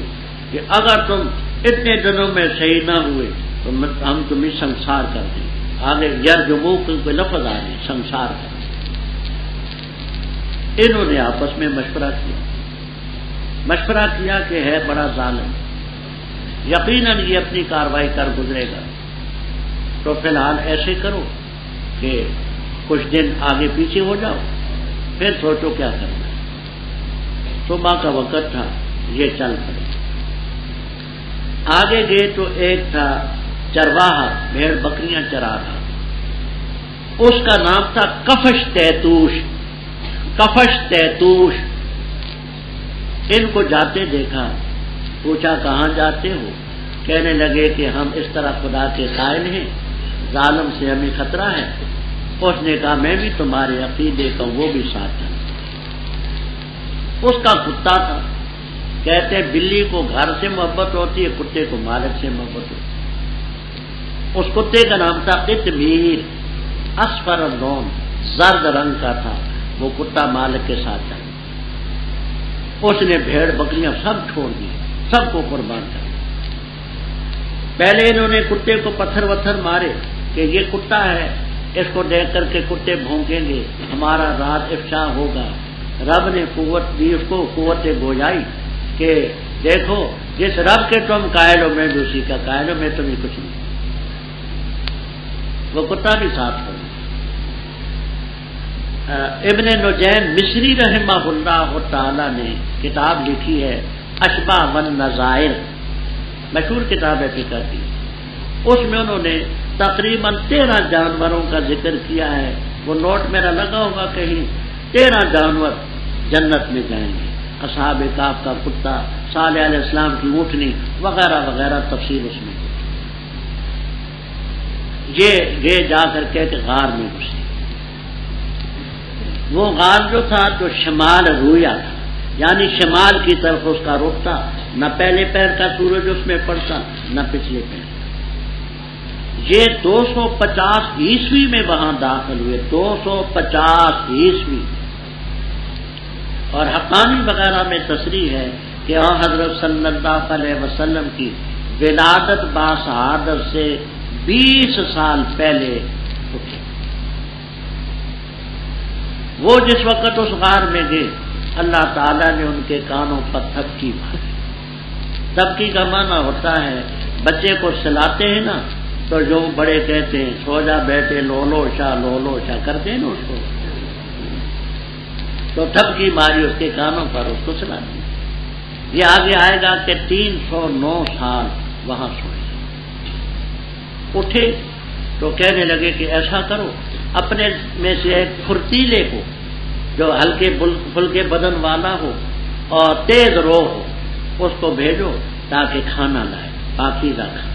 کہ اگر تم اتنے دنوں میں صحیح نہ ہوئے تو ہم تمہیں سنسار کر دیں گے۔ آگے یرجمو کوئی لفظ آ رہے ہیں، سنسار کر دیں۔ انہوں نے آپس میں مشورہ کیا کہ ہے بڑا ظالم، یقیناً یہ اپنی کارروائی کر گزرے گا، تو فی الحال ایسے کرو کہ کچھ دن آگے پیچھے ہو جاؤ، پھر سوچو کیا کرنا ہے۔ صبح کا وقت تھا، یہ چل پڑے۔ آگے گئے تو ایک تھا چرواہا، بھیڑ بکریاں چرا رہا، اس کا نام تھا کفش تیتوش، کفش تیتوش۔ ان کو جاتے دیکھا، پوچھا کہاں جاتے ہو؟ کہنے لگے کہ ہم اس طرح خدا کے قائل ہیں، ظالم سے ہمیں خطرہ ہے۔ اس نے کہا میں بھی تمہارے عقیدے کا، وہ بھی ساتھ ہے۔ اس کا کتا تھا، کہتے بلی کو گھر سے محبت ہوتی ہے، کتے کو مالک سے محبت ہوتی ہے۔ اس کتے کا نام تھا قطمیر، اصفر اللون، زرد رنگ کا تھا۔ وہ کتا مالک کے ساتھ چلا۔ اس نے بھیڑ بکریاں سب چھوڑ دی، سب کو قربان کر دیا۔ پہلے انہوں نے کتے کو پتھر وتھر مارے کہ یہ کتا ہے، اس کو دیکھ کر کے کتے بھونکیں گے، ہمارا راز افشا ہوگا۔ رب نے قوت دی اس کو، قوت گویائی، کہ دیکھو جس رب کے تم قائل ہو میں بھی اسی کا قائل ہوں، میں تمہیں کچھ نہیں۔ وہ کتا بھی ساتھ ہو۔ ابن نجیم مصری رحمہ اللہ تعالی نے کتاب لکھی ہے اشباح والنظائر، مشہور کتاب ہے فقہ کی، اس میں انہوں نے تقریباً 13 جانوروں کا ذکر کیا ہے، وہ نوٹ میرا لگا ہوگا کہیں، 13 جانور جنت میں جائیں گے، اصحاب کہف کا کتا، صالح علیہ السلام کی اونٹنی وغیرہ وغیرہ، تفصیل اس میں یہ جا کر کے غار میں گھسے۔ وہ غار جو تھا تو شمال رویا تھا، یعنی شمال کی طرف اس کا رخ تھا، نہ پہلے پیر کا سورج اس میں پڑتا نہ پچھلے پیر کا۔ یہ 250 عیسوی میں وہاں داخل ہوئے، 250 عیسوی، اور حقانی وغیرہ میں تصریح ہے کہ حضرت صلی اللہ علیہ وسلم کی ولادت باسعادت سے 20 سال پہلے اٹھے۔ وہ جس وقت اس غار میں گئے، اللہ تعالیٰ نے ان کے کانوں پر تھپکی ماری۔ تھپکی کا معنی ہوتا ہے بچے کو سلاتے ہیں نا تو جو بڑے کہتے ہیں سو جا بیٹے، لو لو شاہ کرتے ہیں نا اس کو، تو تھپکی ماری اس کے کانوں پر، اس کو سلا دیا۔ یہ آگے آئے گا کہ 309 سال وہاں سوئے۔ اٹھے تو کہنے لگے کہ ایسا کرو، اپنے میں سے ایک پھرتیلے کو جو ہلکے پھلکے بدن والا ہو اور تیز روح ہو، اس کو بھیجو تاکہ کھانا لائے، پاکیزہ کھانا،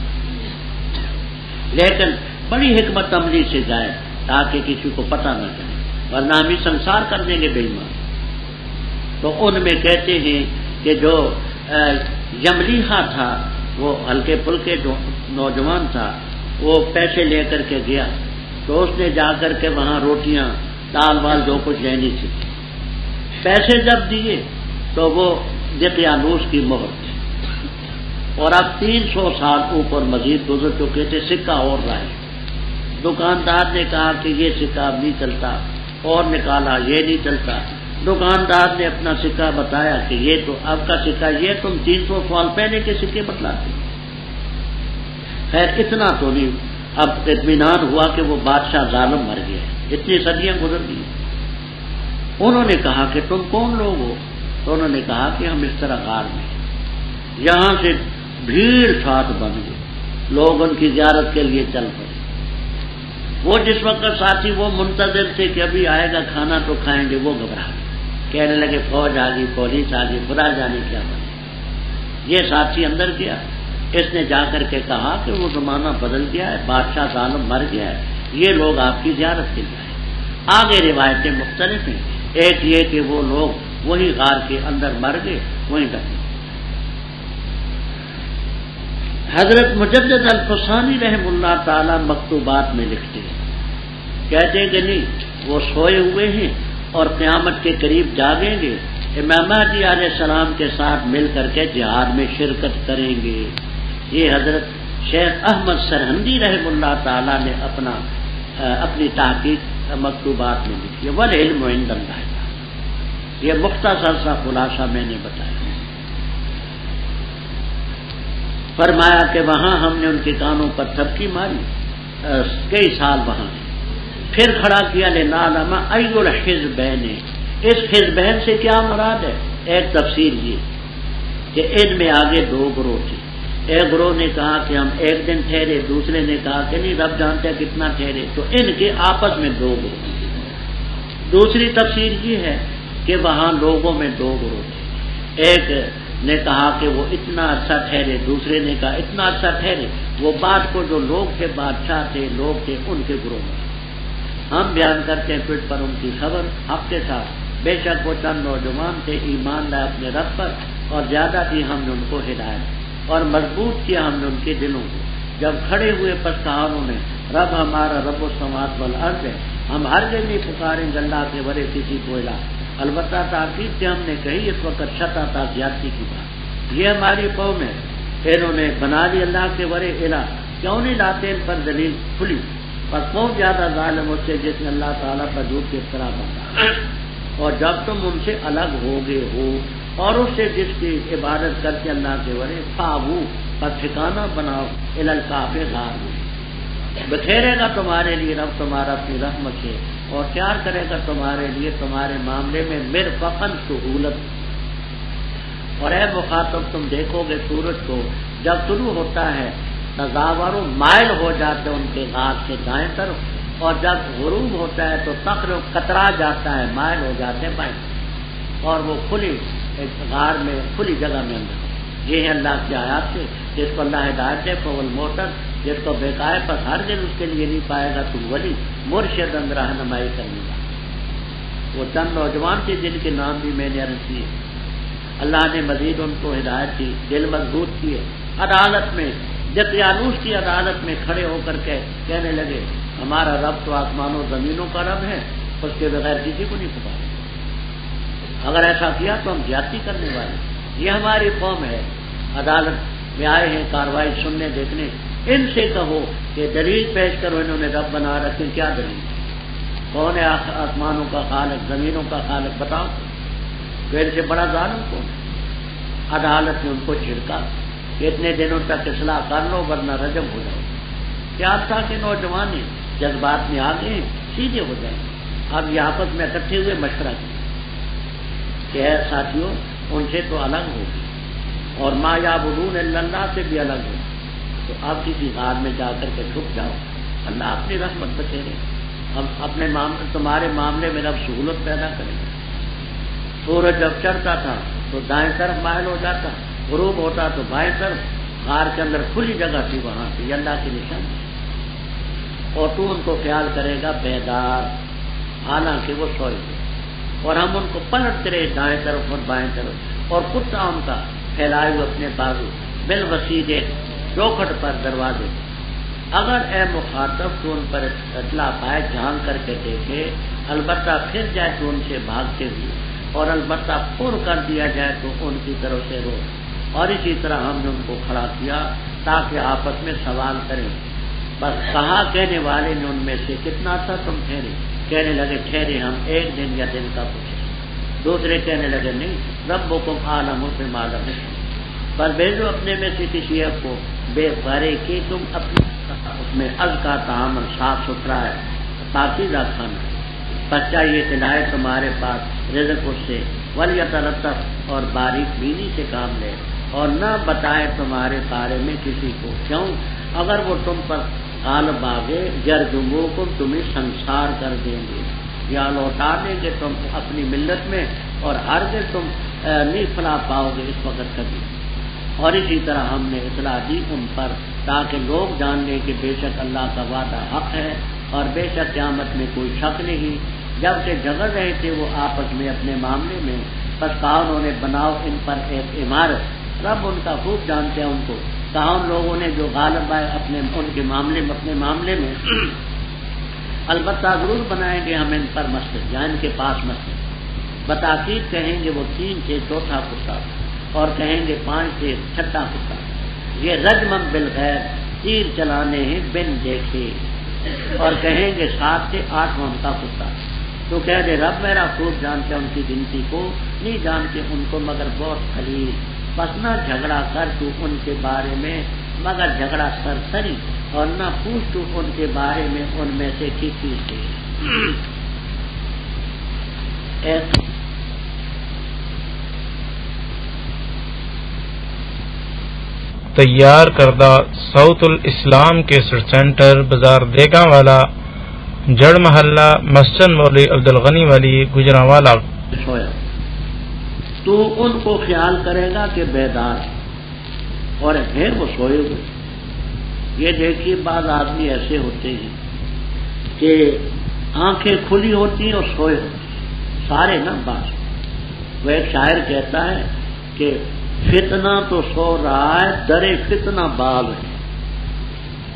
لیکن بڑی حکمت عملی سے جائے تاکہ کسی کو پتہ نہ چلے، ورنہ ہم ہی سنسار کر دیں گے بے ایمان۔ تو ان میں کہتے ہیں کہ جو یملیحہ تھا، وہ ہلکے پھلکے جو نوجوان تھا، وہ پیسے لے کر کے گیا، تو اس نے جا کر کے وہاں روٹیاں دال وال جو کچھ لینی تھی، پیسے جب دیے تو وہ دقیانوس کی مہر تھی، اور اب 300 سال اوپر مزید گزر چکے تھے، سکہ اور رہے۔ دکاندار نے کہا کہ یہ سکہ اب نہیں چلتا، اور نکالا یہ نہیں چلتا۔ دکاندار نے اپنا سکہ بتایا کہ یہ تو اب کا سکہ، یہ تم 300 سال پہلے کے سکے بتلاتے۔ خیر اتنا تو نہیں، اب اطمینان ہوا کہ وہ بادشاہ ظالم مر گیا، اتنی صدیاں گزر گئی۔ انہوں نے کہا کہ تم کون لوگ ہو؟ تو انہوں نے کہا کہ ہم اس طرح غار میں، یہاں سے بھیڑ ساتھ بن گئی، لوگ ان کی زیارت کے لیے چل پڑے۔ وہ جس وقت ساتھی وہ منتظر تھے کہ ابھی آئے گا کھانا تو کھائیں گے، وہ گھبرا گئے، کہنے لگے فوج آ گئی، پولیس آ گئی، خدا جانے کیا بنے۔ یہ ساتھی اندر گیا، اس نے جا کر کے کہا کہ وہ زمانہ بدل گیا ہے، بادشاہ ظالم مر گیا ہے، یہ لوگ آپ کی زیارت کے لیے آئے۔ آگے روایتیں مختلف ہیں، ایک یہ کہ وہ لوگ وہی غار کے اندر مر گئے، وہیں دفن۔ حضرت مجدد الفسانی رحم اللہ تعالی مکتوبات میں لکھتے ہیں، کہتے ہیں کہ نہیں، وہ سوئے ہوئے ہیں اور قیامت کے قریب جاگیں گے، امام مہدی علیہ السلام کے ساتھ مل کر کے جہاد میں شرکت کریں گے۔ یہ حضرت شیخ احمد سرہندی رحم اللہ تعالی نے اپنی تحقیق مکتوبات میں لکھی ہے، والعلم عند اللہ۔ یہ مختصر سا خلاصہ میں نے بتایا۔ فرمایا کہ وہاں ہم نے ان کے کانوں پر تھپکی ماری، کئی سال وہاں، پھر کھڑا کیا لنعلم ای الحزبین، اس حزبین سے کیا مراد ہے؟ ایک تفسیر یہ کہ ان میں آگے 2 گروہ تھے، ایک گروہ نے کہا کہ ہم 1 دن ٹھہرے، دوسرے نے کہا کہ نہیں رب جانتے ہیں کتنا ٹھہرے، تو ان کے آپس میں 2 گروہ تھے۔ دوسری تفسیر یہ ہے کہ وہاں لوگوں میں 2 گروہ تھے، ایک نے کہا کہ وہ اتنا اچھا ٹھہرے، دوسرے نے کہا اتنا اچھا ٹھہرے۔ وہ بات کو جو لوگ تھے، بادشاہ تھے، لوگ تھے، ان کے گروہ میں ہم بیان کرتے ہیں پیٹ پر ان کی خبر حق کے ساتھ۔ بے شک وہ چند نوجوان تھے، ایمان لائے اپنے رب پر، اور زیادہ تھی ہم نے ان کو ہدایت اور مضبوط کیا ہم نے ان کے دلوں کو۔ جب کھڑے ہوئے پس کہا انہوں نے رب ہمارا رب السماوات والارض ہے، ہم ہر جگہ نہیں پکاریں گے اللہ کے ورے کسی کو الہ۔ البتہ تاکید سے ہم نے کہی اس وقت شتا تھا زیادتی کی بات، یہ ہماری قوم ہے، انہوں نے بنا لی اللہ کے ورے الہ، کیوں نہیں لاتے ان پر دلیل کھلی؟ پر کون زیادہ ظالم اس سے جس نے اللہ تعالیٰ پر جھوٹ کی افترا باندھا؟ اور جب تم ان سے الگ ہو گئے ہو اور اس سے جس کی عبادت کر کے اللہ کے ورے فاوو پر ٹھکانہ بناؤ الالکعب غار میں، بکھیرے گا تمہارے لیے رب تمہارا اپنی رحمت سے، اور تیار کرے گا تمہارے لیے تمہارے معاملے میں مرفقاً سہولت۔ اور اے مخاطب تم دیکھو گے سورج کو جب طلوع ہوتا ہے تزاور مائل ہو جاتے ان کے غار سے دائیں طرف، اور جب غروب ہوتا ہے تو تقرب کترا جاتا ہے، مائل ہو جاتے ہیں بائیں، اور وہ کھلی غار میں کھلی جگہ میں اندر۔ یہ ہے اللہ کی آیات سے، جس کو اللہ ہدایت دے فول موٹر، جس کو بیکائے پر ہر دن اس کے لیے نہیں پائے گا تم ولی مرشد اندر رہنمائی کرنے کا۔ وہ چند نوجوان تھے جن کے نام بھی میں نے عرض کیے، اللہ نے مزید ان کو ہدایت دی، دل مضبوط کیے، عدالت میں دقیانوس کی عدالت میں کھڑے ہو کر کے کہنے لگے ہمارا رب تو آسمان و زمینوں کا رب ہے، اس کے بغیر کسی کو نہیں پکارے، اگر ایسا کیا تو ہم زیادتی کرنے والے۔ یہ ہماری قوم ہے، عدالت میں آئے ہیں کارروائی سننے دیکھنے، ان سے کہو کہ دلیل پیش کرو، انہوں نے رب بنا رکھے، کیا دلیل؟ کون ہے آسمانوں کا خالق، زمینوں کا خالق؟ بتاؤ، پھر سے بڑا ظالم کون؟ عدالت نے ان کو چھڑکا کہ اتنے دنوں تک اصلاح کر لو ورنہ رجم ہو جاؤ۔ کیا تھا کہ نوجوان جذبات میں آ گئے، سیدھے ہو جائیں۔ اب یہ آپس میں اکٹھے ہوئے مشورہ کیا کہ اے ساتھیوں ان سے تو الگ ہوگی، اور ما یعبدون الا اللہ سے بھی الگ ہو، تو آپ کسی غار میں جا کر کے چھپ جاؤ، اللہ اپنی رحمت بچے رہے، ہم اپنے تمہارے معاملے میں رب سہولت پیدا کریں گے۔ سورج جب چڑھتا تھا تو دائیں طرف مائل ہو جاتا، غروب ہوتا تو بائیں طرف، غار کے اندر کھلی جگہ تھی، وہاں سے یہ اللہ کی نشانی، اور تو ان کو خیال کرے گا بیدار، حالانکہ وہ سوئے تھے، اور ہم ان کو پلٹتے رہے دائیں طرف اور بائیں طرف، اور کتا ان کا پھیلائے ہوئے اپنے بازو بالوسیدے چوکھٹ پر دروازے۔ اگر اے مخاطب تو ان پر اطلاع پائے، جھانک کر کے دیکھے، البتہ پھر جائے تو ان سے بھاگتے ہوئے، اور البتہ پر کر دیا جائے تو ان کی طرف سے رو۔ اور اسی طرح ہم نے ان کو کھڑا کیا تاکہ آپس میں سوال کریں۔ بس کہا کہنے والے نے ان میں سے کتنا تھا تم ٹھہرے؟ کہنے لگے ٹھہرے ہم ایک دن یا دن کا پوچھے۔ دوسرے کہنے لگے نہیں، ربکم اعلم بما لم تکن، پر بھیجو اپنے میں سے کسی ایک کو بے غرے کہ تم اپنے اس میں ازکا طعام صاف ستھرا ہے، پاکیزہ کھانا، بس چاہیے کہ لائے تمہارے پاس رزق اس سے، ولیتلطف اور باریک بینی سے کام لے، اور نہ بتائے تمہارے بارے میں کسی کو، کیوں؟ اگر وہ تم پر غالب آگے جرجمو کو تمہیں سنسار کر دیں گے، یا لوٹا دیں گے تم اپنی ملت میں، اور ہرگز تم نہیں فلاح پاؤ گے اس وقت کبھی۔ اور اسی طرح ہم نے اطلاع دی ان پر تاکہ لوگ جان لیں کہ بے شک اللہ کا وعدہ حق ہے، اور بے شک قیامت میں کوئی شک نہیں۔ جب کہ جھگڑ رہے تھے وہ آپس میں اپنے معاملے میں، بس کہا انہوں نے بناؤ ان پر ایک عمارت، رب ان کا خوب جانتے ہیں ان کو، کہا ان لوگوں نے جو غالب آئے ان کے معاملے میں، اپنے معاملے میں، البتہ ضرور بنائیں گے ہم ان پر مسجد، یا ان کے پاس مسجد، بتاکید کہیں گے وہ 3 سے چوتھا کتا، اور کہیں گے 5 سے چھٹا کتا، یہ رجمن بالغیر، تیر چلانے ہیں بن دیکھے، اور کہیں گے 7 سے 8واں کا کتا، تو کہہ دے رب میرا خوب جانتے ان کی گنتی کو، نہیں جانتے ان کو مگر بہت قلیل، بس نہ جھگڑا کر تو ان کے بارے میں مگر جھگڑا سرسری، اور نہ پوچھ تو ان کے بارے میں ان میں سے کسی سے۔ تیار کردہ ساؤتھ الاسلام کیسٹ سینٹر، بازار دیگا والا، جڑ محلہ، مسجد مولوی عبدالغنی والی، گجرانوالہ۔ سویا تو ان کو خیال کرے گا کہ بیدار، اور ہے وہ سوئے ہوئے۔ یہ دیکھیے بعض آدمی ایسے ہوتے ہیں کہ آنکھیں کھلی ہوتی ہیں اور سوئے ہوتے ہیں، سارے نا بعض۔ وہ ایک شاعر کہتا ہے کہ فتنہ تو سو رہا ہے درے فتنہ باب ہے،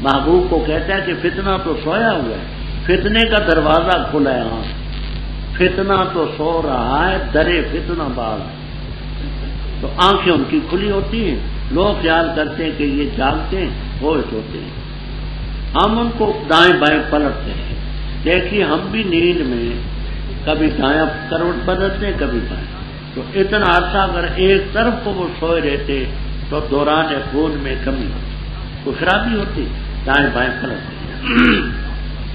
محبوب کو کہتا ہے کہ فتنہ تو سویا ہوا ہے، فتنے کا دروازہ کھلا ہے، ہاں فتنہ تو سو رہا ہے درے فتنہ باب ہے۔ تو آنکھیں ان کی کھلی ہوتی ہیں، لوگ خیال کرتے ہیں کہ یہ جاگتے ہیں، ہوش ہوتے ہیں، ہم ان کو دائیں بائیں پلٹتے ہیں۔ دیکھیے ہم بھی نیند میں کبھی دائیں کروٹ بدلتے ہیں کبھی بائیں، تو اتنا عرصہ اگر ایک طرف کو وہ سوئے رہتے تو دوران خون میں کمی ہوتی، کوئی خرابی ہوتی، دائیں بائیں پلٹتے ہیں۔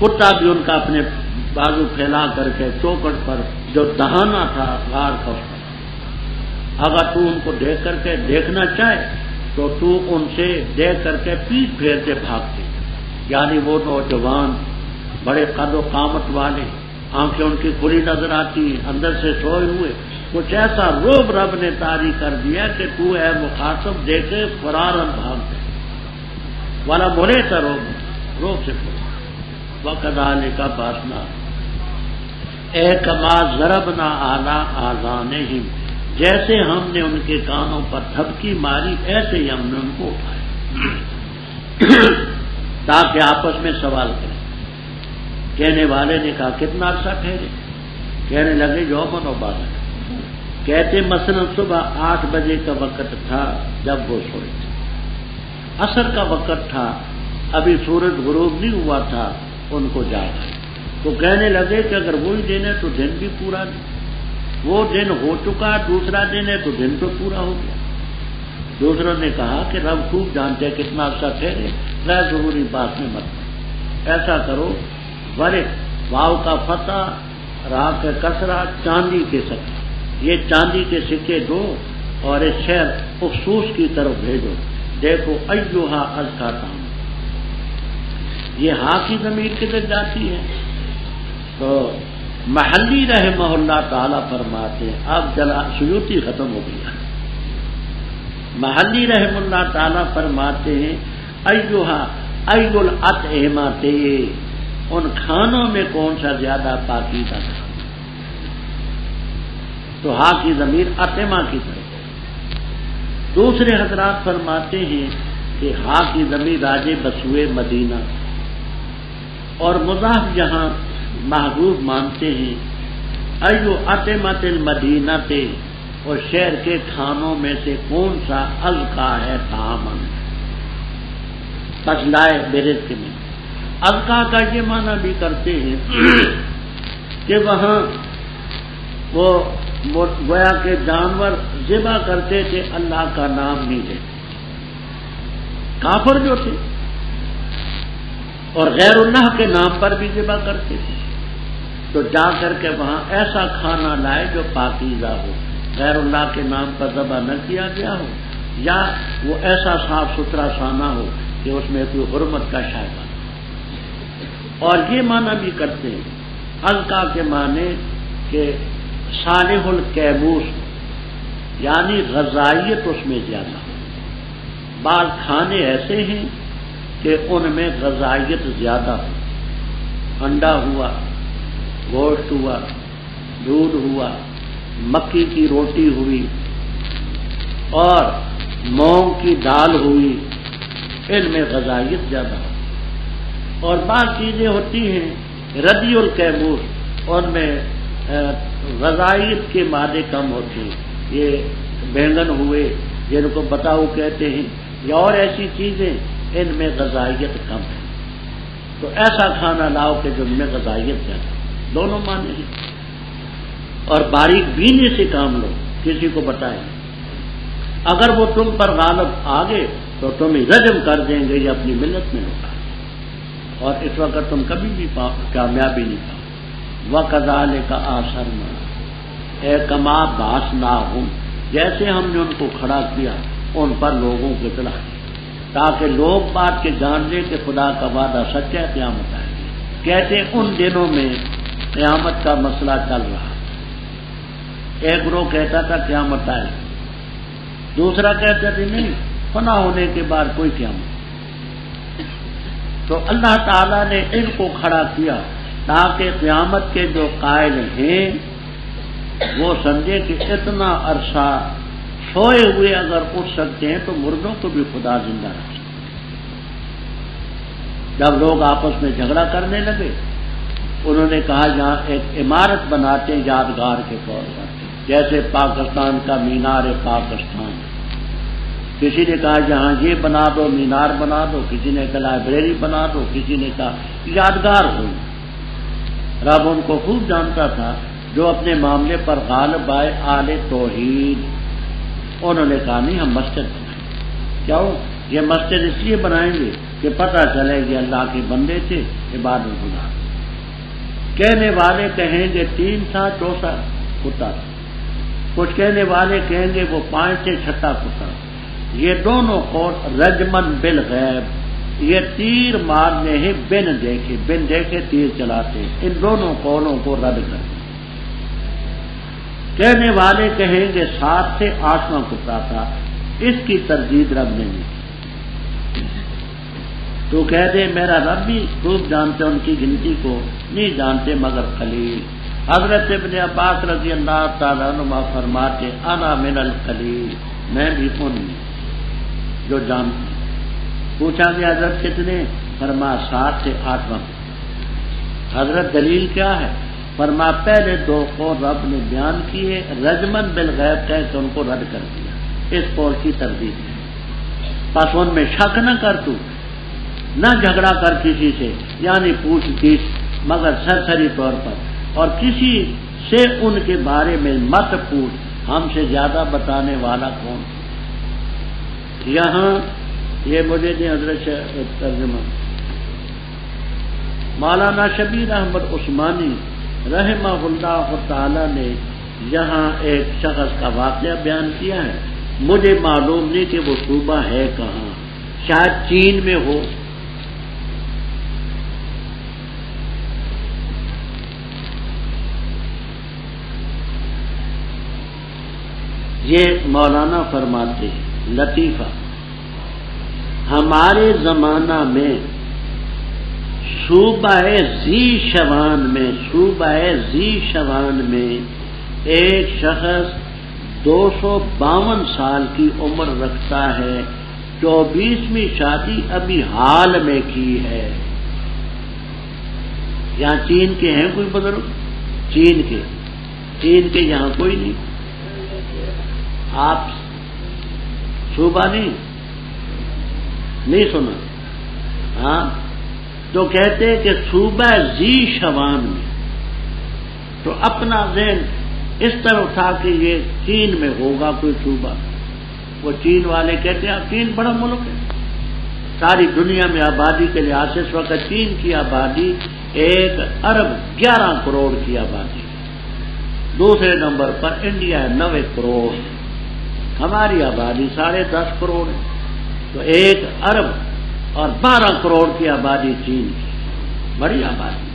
کتا بھی ان کا اپنے بازو پھیلا کر کے چوکٹ پر جو دہانا تھا غار کا اس پر، اگر تو ان کو دیکھ کر کے دیکھنا چاہے تو تو ان سے دیکھ کر کے پیٹ پھیرتے بھاگتے، یعنی وہ نوجوان بڑے قد و قامت والے، آنکھیں ان کی کھلی نظر آتی ہیں، اندر سے سوئے ہوئے، کچھ ایسا روب رب نے طاری کر دیا کہ تو اے مخاطب دیکھے فرارن بھاگتے والا بولے تھا روب سے پڑا وَكَذَلِكَ بَعَثْنَاهُمْ اے کما ضربنا عَلَىٰ آذَانِهِمْ، جیسے ہم نے ان کے کانوں پر دھبکی ماری ایسے ہی ہم نے ان کو اٹھایا تاکہ آپس میں سوال کریں۔ کہنے والے نے کہا کتنا عرصہ ٹھہرے؟ کہنے لگے یومن و بادن۔ کہتے مثلا صبح 8 بجے کا وقت تھا جب وہ سوئے تھے، عصر کا وقت تھا، ابھی سورج غروب نہیں ہوا تھا، ان کو جاگا تو کہنے لگے کہ اگر وہی دن ہے تو دن بھی پورا نہیں، وہ دن ہو چکا، دوسرا دن ہے تو دن تو پورا ہو گیا۔ دوسروں نے کہا کہ رب خوب جانتے ہیں کتنا عرصہ ٹھہرے، غیر ضروری بات میں مت، ایسا کرو ورق واو کا فتح را کا کسرہ چاندی کے سکے، یہ چاندی کے سکے دو اور اس شہر افسوس کی طرف بھیجو، دیکھو ایوہا ازکا تام، یہ ہاں کی ضمیر کدھر جاتی ہے؟ تو محلی رحمہ اللہ تعالی فرماتے ہیں، اب سیوطی ختم ہو گیا، محلی رحمہ اللہ تعالی فرماتے ہیں ایوہا ایو الاطعمۃ، ان کھانوں میں کون سا زیادہ پاکیزہ تھا؟ تو ہاں کی ضمیر اطعمہ کی طرف۔ دوسرے حضرات فرماتے ہیں کہ ہاں کی ضمیر راجے بسوئے مدینہ، اور مضاف جہاں محذوف مانتے ہیں ایو اطعمۃ المدینہ، اور شہر کے کھانوں میں سے کون سا ازکا ہے طعامن، پس لائے برزق میں۔ ازکا کا یہ معنی بھی کرتے ہیں کہ وہاں وہ گویا کہ جانور ذبح کرتے تھے اللہ کا نام نہیں لیتے، کافر جو تھے، اور غیر اللہ کے نام پر بھی ذبح کرتے تھے، تو جا کر کے وہاں ایسا کھانا لائے جو پاکیزہ ہو، غیر اللہ کے نام پر ذبح نہ کیا گیا ہو، یا وہ ایسا صاف ستھرا کھانا ہو کہ اس میں کوئی حرمت کا شائبہ۔ اور یہ معنی بھی کرتے ہیں ازکا کے معنی کہ صالح الکیموس، یعنی غذائیت اس میں زیادہ ہو۔ بعض کھانے ایسے ہیں کہ ان میں غذائیت زیادہ ہو، انڈا ہوا، گوشت ہوا، دودھ ہوا، مکی کی روٹی ہوئی اور مونگ کی دال ہوئی، ان میں غذائیت زیادہ ہو۔ اور بعض چیزیں ہوتی ہیں ردی الکیموس، ان میں غذائیت کے مادے کم ہوتے ہیں، یہ بینگن ہوئے جن کو بتاؤ کہتے ہیں، یا اور ایسی چیزیں، ان میں غذائیت کم ہے، تو ایسا کھانا لاؤ کہ جن میں غذائیت زیادہ، دونوں معنی ہیں۔ اور باریک بینی سے کام لو، کسی کو بتائیں، اگر وہ تم پر غالب آ گئے تو تمہیں رجم کر دیں گے یا اپنی ملت میں لوٹا، اور اس وقت تم کبھی بھی کامیابی نہیں پاؤ۔ وَكَذَلِكَ آثَرْنَا اے کما بَعَثْنَاهُمْ، جیسے ہم نے ان کو کھڑا کیا ان پر لوگوں کو اطلاع دی، تاکہ لوگ بات کے جان لیں کہ خدا کا وعدہ سچا ہے، قیامت آئے گی۔ کہتے ان دنوں میں قیامت کا مسئلہ چل رہا، ایک گروہ کہتا تھا قیامت آئے، دوسرا کہتا تھا نہیں، فنا ہونے کے بعد کوئی قیامت۔ تو اللہ تعالیٰ نے ان کو کھڑا کیا تاکہ قیامت کے جو قائل ہیں وہ سمجھے کہ اتنا عرصہ سوئے ہوئے اگر اٹھ سکتے ہیں تو مردوں کو بھی خدا زندہ رکھ سکتے۔ جب لوگ آپس میں جھگڑا کرنے لگے، انہوں نے کہا یہاں ایک عمارت بناتے ہیں یادگار کے طور پر، جیسے پاکستان کا مینار پاکستان، کسی نے کہا یہاں یہ بنا دو، مینار بنا دو، کسی نے کہا لائبریری بنا دو، کسی نے کہا یادگار ہو۔ رب ان کو خوب جانتا تھا جو اپنے معاملے پر غالب آئے، آل توحید، انہوں نے کہا نہیں ہم مسجد بنائیں، کیوں؟ یہ مسجد اس لیے بنائیں گے کہ پتہ چلے کہ اللہ کے بندے تھے، عبادت گزار۔ کہنے والے کہیں گے 3 تھا، چوتھا کتا تھا، کچھ کہنے والے کہیں گے وہ 5 تھے، چھٹا کتا۔ یہ دونوں قول رجمن بالغیب، یہ تیر مارنے ہیں بن دیکھے تیر چلاتے، ان دونوں قولوں کو رد کر۔ کہنے والے کہیں گے 7 تھے، 8واں کتا تھا، اس کی تردید رب نے نہیں۔ تو کہہ دے میرا رب بھی خوب جانتے ان کی گنتی کو، نہیں جانتے مگر قلیل۔ حضرت ابن عباس رضی اللہ تعالیٰ عنہ فرماتے انا من القلیل، میں بھی ان جو جانتے۔ پوچھا گیا حضرت کتنے؟ فرما 7 سے 8واں۔ حضرت دلیل کیا ہے؟ فرما پہلے 2 قول رب نے بیان کیے، رجمن بالغیب کہہ کے ان کو رد کر دیا، اس قول کی تردید ہے۔ پس ان میں شک نہ کر، تو نہ جھگڑا کر کسی سے، یعنی پوچھ گچھ مگر سرسری طور پر، اور کسی سے ان کے بارے میں مت پوچھ، ہم سے زیادہ بتانے والا کون؟ یہاں یہ مجھے دیں حضرت ترجمہ۔ مولانا شبیر احمد عثمانی رحمہ اللہ تعالی نے یہاں ایک شخص کا واقعہ بیان کیا ہے، مجھے معلوم نہیں کہ وہ صوبہ ہے کہاں، شاید چین میں ہو۔ یہ مولانا فرماتے ہیں لطیفہ، ہمارے زمانہ میں صوبہ ذی شوان میں ایک شخص 252 سال کی عمر رکھتا ہے، 24ویں شادی ابھی حال میں کی ہے۔ یہاں چین کے ہیں کوئی بزرگ؟ چین کے یہاں کوئی نہیں؟ آپ صوبہ نہیں سنا؟ ہاں، تو کہتے کہ صوبہ ذی شوان میں، تو اپنا ذہن اس طرح اٹھا کہ یہ چین میں ہوگا کوئی صوبہ۔ وہ چین والے کہتے ہیں چین بڑا ملک ہے، ساری دنیا میں آبادی کے لحاظ سے اس وقت چین کی آبادی 1 ارب 11 کروڑ کی آبادی، دوسرے نمبر پر انڈیا ہے 90 کروڑ، ہماری آبادی 10.5 کروڑ ہے، تو 1 ارب اور 12 کروڑ کی آبادی چین کی، بڑی آبادی۔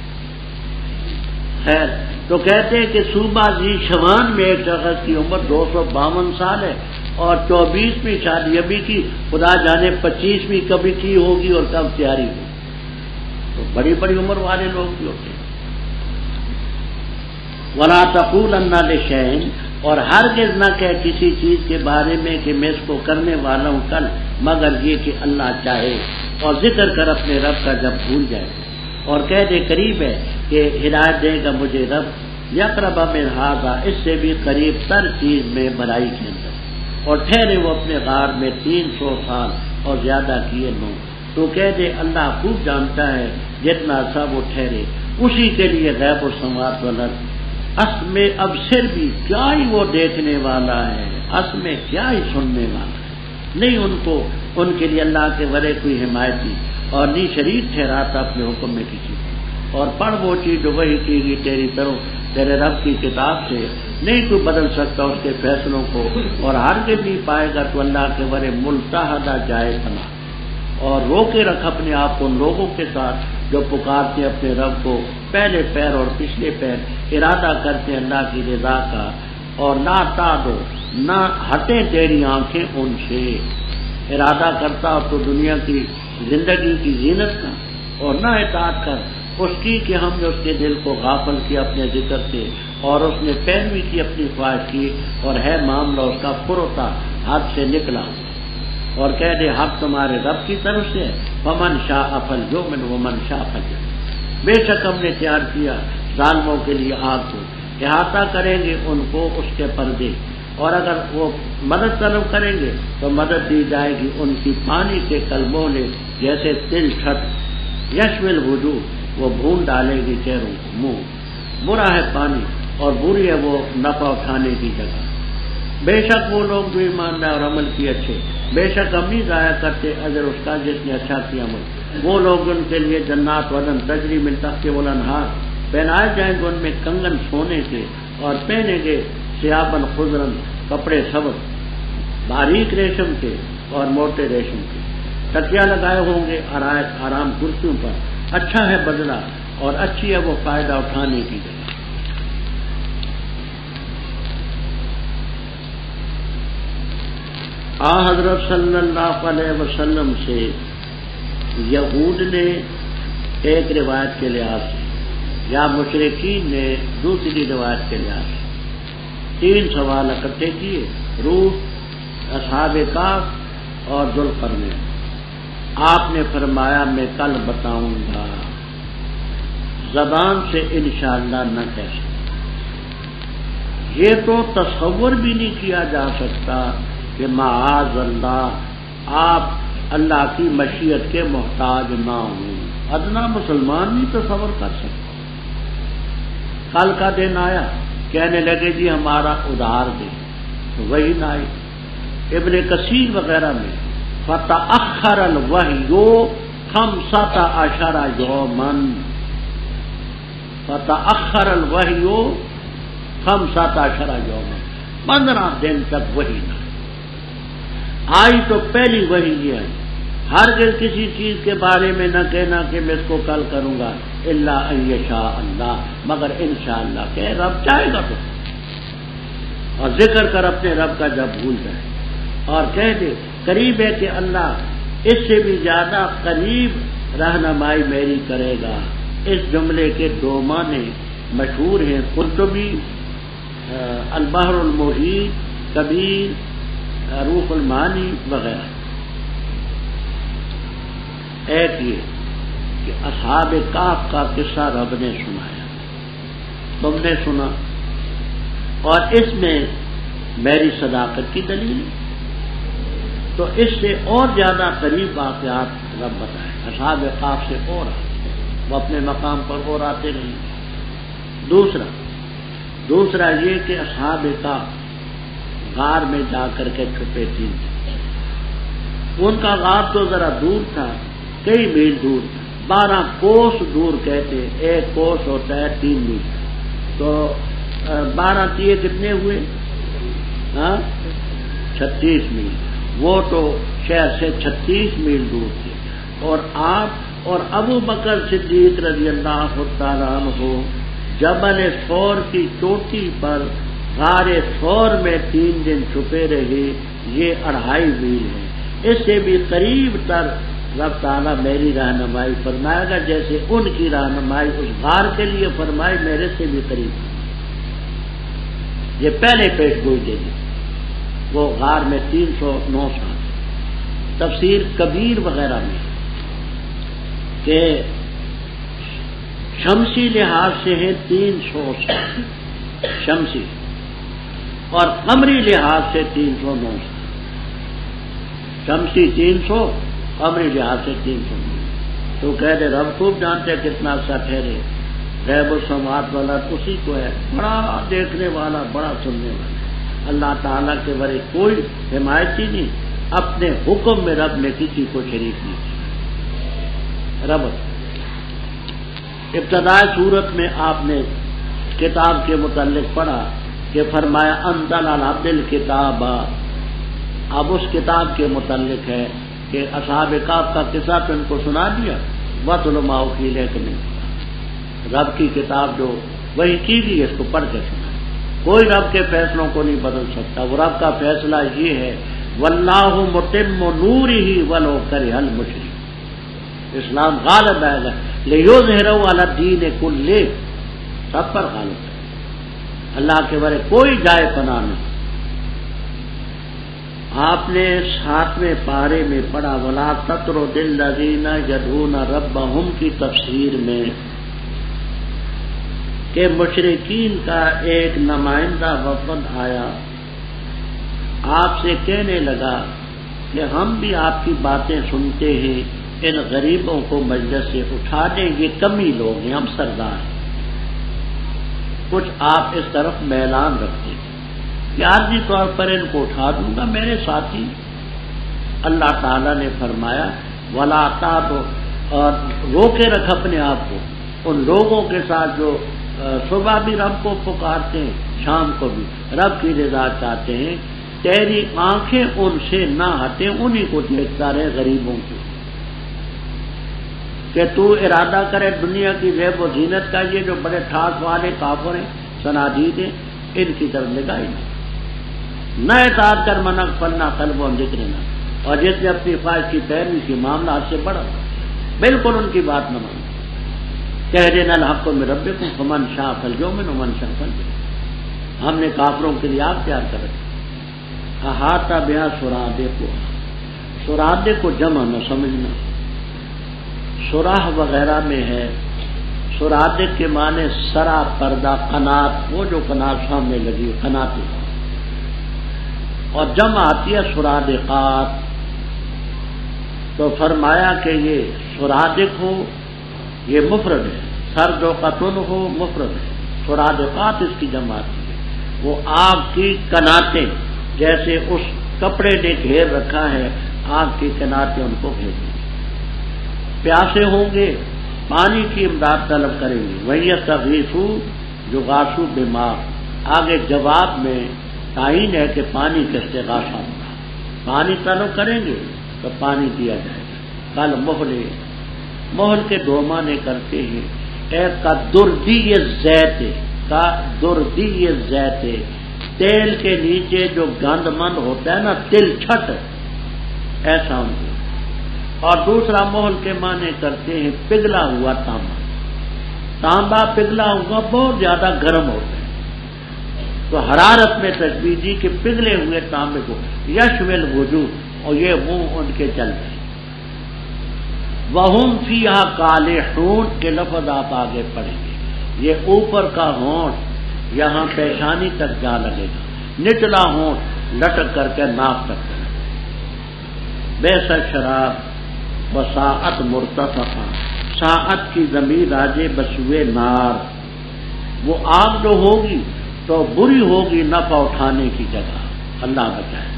خیر، تو کہتے ہیں کہ صوبہ ذی شوان میں ایک شخص کی عمر 252 سال ہے اور 24ویں شادی ابھی کی، خدا جانے 25ویں کبھی کی ہوگی اور کب تیاری ہوگی، تو بڑی بڑی عمر والے لوگ بھی ہوتے ہیں۔ وَلَا تَقُولَنَّ لِشَيْءٍ، اور ہرگز نہ کہ کسی چیز کے بارے میں کہ میں اس کو کرنے والا ہوں کل، مگر یہ کہ اللہ چاہے، اور ذکر کر اپنے رب کا جب بھول جائے، اور کہہ دے قریب ہے کہ ہدایت دے گا مجھے رب، یقرب من ھذا، اس سے بھی قریب تر چیز میں بھلائی کے اندر، اور ٹھہرے وہ اپنے غار میں 300 سال اور زیادہ کیے نو، تو کہہ دے اللہ خوب جانتا ہے جتنا سا وہ ٹھہرے، اسی کے لیے غیب السماوات والارض، اس میں اب صرف بھی کیا ہی وہ دیکھنے والا ہے، اس میں کیا ہی سننے والا ہے، نہیں ان کے لیے اللہ کے ورے کوئی حمایتی، اور نہیں شریک ٹھہراتا اپنے حکم میں کسی کو، اور پڑھ وہ چیز جو وہی کی گئی تیری طرف تیرے رب کی کتاب سے، نہیں تو بدل سکتا اس کے فیصلوں کو، اور ہرگز نہیں پائے گا تو اللہ کے ورے ملتحدہ جائے پناہ، اور رو کے رکھ اپنے آپ کو ان لوگوں کے ساتھ جو پکارتے اپنے رب کو پہلے پیر اور پچھلے پیر، ارادہ کرتے اللہ کی رضا کا، اور نہ تعدو، نہ ہٹیں تیری آنکھیں ان سے، ارادہ کرتا ہو تو دنیا کی زندگی کی زینت کا، اور نہ اطاعت کر اس کی کہ ہم نے اس کے دل کو غافل کیا اپنے ذکر سے، اور اس نے پیروی کی اپنی خواہش کی، اور ہے معاملہ اس کا پرتا ہاتھ سے نکلا، اور کہہ دے حق تمہارے رب کی طرف سے، فمن شاء فلیؤمن ومن شاء فلیکفر، بے شک ہم نے تیار کیا ظالموں کے لیے آگ کو، احاطہ کریں گے ان کو اس کے پردے، اور اگر وہ مدد طلب کریں گے تو مدد دی جائے گی ان کی پانی کے کلمولے جیسے تل چھٹ، یشمل وجوہ، وہ بھون ڈالے گی چہروں کو، منہ برا ہے پانی اور بری ہے وہ نفع اٹھانے کی جگہ، بے شک وہ لوگ جو ایمان لائے اور عمل کیے اچھے، بے شک ہم نہیں ضائع کرتے اجر اس کا جس نے اچھا کیا عمل۔ وہ لوگ ان کے لیے جنات عدن تجری من تحتہا الانہار، پہنائے جائیں گے ان میں کنگن سونے کے، اور پہنیں گے ثیابا خضرا، کپڑے سبز باریک ریشم کے اور موٹے ریشم کے، تکیا لگائے ہوں گے آرام کرسیوں پر، اچھا ہے بدلہ اور اچھی ہے وہ فائدہ اٹھانے کی جگہ۔ حضرت صلی اللہ علیہ وسلم سے یہود نے ایک روایت کے لحاظ سے یا مشرکین نے دوسری روایت کے لحاظ سے 3 سوال اکٹھے کیے، روح، اصحاب کہف اور ذوالقرنین۔ آپ نے فرمایا میں کل بتاؤں گا، زبان سے انشاءاللہ نہ کہہ سکتا۔ یہ تو تصور بھی نہیں کیا جا سکتا کہ معاذ اللہ آپ اللہ کی مشیت کے محتاج نہ ہوں، ادنا مسلمان نہیں تصور کر سکتا۔ کل کا دن آیا، کہنے لگے جی ہمارا ادھار دے، تو وہی نہ آئی۔ ابن کثیر وغیرہ میں فتأخر الوحی 15 یوما، فتأخر الوحی 15 یوما، 15 دن تک وحی نہ آئی۔ تو پہلی وحی یہ آئی، ہرگز کسی چیز کے بارے میں نہ کہنا کہ میں اس کو کل کروں گا، الا ان یشاء اللہ، مگر انشاءاللہ کہ رب چاہے گا تو، اور ذکر کر اپنے رب کا جب بھول جائے، اور کہہ دے قریب ہے کہ اللہ اس سے بھی زیادہ قریب رہنمائی میری کرے گا۔ اس جملے کے 2 معنی مشہور ہیں، قرطبی البحر المحیط کبیر روح المعانی وغیرہ۔ ایک یہ کہ اصحاب کہف کا قصہ رب نے سنایا، تم نے سنا، اور اس میں میری صداقت کی دلیل ہے، تو اس سے اور زیادہ قریب واقعات رب بتائے۔ اصحاب کہف سے اور وہ اپنے مقام پر اور آتے رہے۔ دوسرا یہ کہ اصحاب کہف غار میں جا کر کے چھپے تھے، ان کا غار تو ذرا دور تھا، کئی میل دور، 12 کوس دور کہتے، 1 کوس ہوتا ہے 3 میل، تو 12 تیے کتنے ہوئے؟ 36 میل، وہ تو شہر سے 36 میل دور تھے، اور آپ اور ابو بکر صدیق رضی اللہ تعالیٰ عنہ جبل ثور کی چوٹی پر غار ثور میں 3 دن چھپے رہے، یہ 2.5 میل ہے۔ اس سے بھی قریب تر رب تعالیٰ میری رہنمائی فرمائے گا، جیسے ان کی رہنمائی اس غار کے لیے فرمائی، میرے سے بھی قریب۔ یہ پہلے پیش گوئی دے دی، وہ غار میں 309 سال۔ تفسیر کبیر وغیرہ میں کہ شمسی لحاظ سے ہے 300 سال شمسی، اور قمری لحاظ سے 309 سال، شمسی 300، قمری لحاظ سے 309۔ تو کہہ دے رب خوب جانتے ہیں کتنا عرصہ ٹھہرے، غیب و سماعت والا اسی کو ہے، بڑا دیکھنے والا، بڑا سننے والا۔ اللہ تعالیٰ کے ورے کوئی حمایتی نہیں، اپنے حکم میں رب نے کسی کو شریک نہیں کیا۔ رب ابتدائی صورت میں آپ نے کتاب کے متعلق پڑھا کہ فرمایا انزل علی عبد الکتاب، اب اس کتاب کے متعلق ہے کہ اصحاب کہف کا قصہ تو ان کو سنا دیا، وَاتْلُ مَا أُوحِیَ إِلَیْکَ مِنَ الْکِتَابِ، رب کی کتاب جو وہی کی گئی اس کو پڑھ کے سنا۔ کوئی رب کے فیصلوں کو نہیں بدل سکتا، وہ رب کا فیصلہ یہ ہے وَاللَّهُ مُتِمُّ نُورِهِ وَلَوْ كَرِهَ الْمُشْرِكُونَ، اسلام غالب آئے گا، لِیُظْہِرَهُ عَلَى الدِّینِ كُلِّهِ، سب پر غالب ہے، اللہ کے بارے کوئی جائے پناہ نہیں۔ آپ نے 7ویں پارے میں پڑھا وَلَا تَطْرُدِ الَّذِينَ يَدْعُونَ رَبَّهُمْ کی تفسیر میں کہ مشرکین کا ایک نمائندہ وفد آیا، آپ سے کہنے لگا کہ ہم بھی آپ کی باتیں سنتے ہیں، ان غریبوں کو مجلس سے اٹھا دیں، یہ کمی لوگ ہیں، ہم سردار ہیں۔ کچھ آپ اس طرف میلان رکھتے ہیں، کہ عارضی طور پر ان کو اٹھا دوں گا میرے ساتھی. اللہ تعالیٰ نے فرمایا ولا تعدوا، اور روکے رکھ اپنے آپ کو ان لوگوں کے ساتھ جو صبح بھی رب کو پکارتے ہیں شام کو بھی رب کی رضا چاہتے ہیں. تیری آنکھیں ان سے نہ ہٹیں، انہی کو دیکھتا رہے غریبوں کو. کہ تو ارادہ کرے دنیا کی زیب و زینت کا، یہ جو بڑے ٹھاٹ والے کافر ہیں صنادید ہیں، ان کی طرف نگاہ ہی نہ اطاعت کر منع فلنا قلب و ذکر نہ، اور جس نے اپنی خواہش کی پیروی کی معاملہ سے بڑا بالکل ان کی بات نہ مانو. کہہ دینا الحق من ربکم فمن شاء فلیؤمن ومن شاء فلیکفر. ہم نے کافروں کے لیے آگ تیار کر رکھی. احاطہ بہا سرادقها، سرادق کو جمع نہ سمجھنا، سراح وغیرہ میں ہے. سرادق کے معنی سرا پردہ قنات، وہ جو قنات سامنے لگی قنات، اور جمع آتی ہے سرادقات. تو فرمایا کہ یہ سرادق ہو یہ مفرد ہے، سردقۃ ہو مفرد ہے، سرادقات اس کی جمع آتی ہے. وہ آگ کی کناتیں، جیسے اس کپڑے نے گھیر رکھا ہے آگ کی کناتیں ان کو گھیر دیں. پیاسے ہوں گے پانی کی امداد طلب کریں گے. وَيَسْتَغِيثُوا يُغَاثُوا بِمَاءٍ، آگے جواب میں تعین ہے کہ پانی کا استغاثہ ہوگا. پانی طلب کریں گے تو پانی دیا جائے گا. کل محل کے دو معنی کرتے ہیں. ایک کا دردی زیت، کا دردی زیت، تیل کے نیچے جو گند مند ہوتا ہے نا تل چھٹ، ایسا ان کو. اور دوسرا محل کے معنی کرتے ہیں پگھلا ہوا تانبا. تانبا پگھلا ہوا بہت زیادہ گرم ہوتا ہے، تو حرارت میں تشبیہ دی کہ پگھلے ہوئے تانبے کو یشمل وجود، اور یہ منہ ان کے جل گئے. وَهُمْ فِيهَا كَالِحُونَ کے لفظ آپ آگے پڑھیں گے. یہ اوپر کا ہونٹ یہاں پیشانی تک جا لگے گا، نچلا ہونٹ لٹک کر کے ناک تک چلا. بئس شراب وساعت مرتفقہ، ساعت کی ضمیر راجے بسوئے نار. وہ آگ جو ہوگی تو بری ہوگی نفع اٹھانے کی جگہ، اللہ بچائے.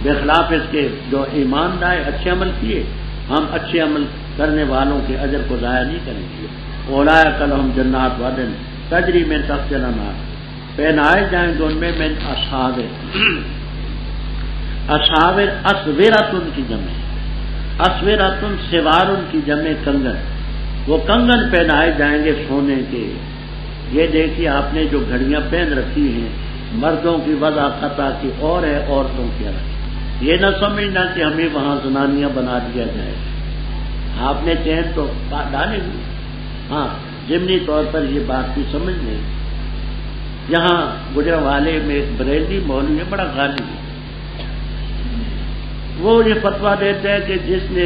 بخلاف اس کے جو ایمان لائے اچھے عمل کیے، ہم اچھے عمل کرنے والوں کے اجر کو ضائع نہیں کریں گے. اولئک لہم جنات عدن تجری من تحتہا الانہار، پہنائے جائیں گے ان میں من اصحاب اسورۃ کی جمع، اسورۃ سوار کی جمع کنگن. وہ کنگن پہنائے جائیں گے سونے کے. یہ دیکھیے آپ نے جو گھڑیاں پہن رکھی ہیں مردوں کی وضع قطع کی اور ہے عورتوں کی الگ. یہ نہ سمجھنا کہ ہمیں وہاں زنانیاں بنا دیا جائے. آپ نے چین تو ڈالے گی، ہاں ضمنی طور پر یہ بات بھی سمجھ لیں. یہاں گجرانوالے میں ایک بریلوی مولوی ہے بڑا غالب ہے، وہ یہ فتویٰ دیتے ہیں کہ جس نے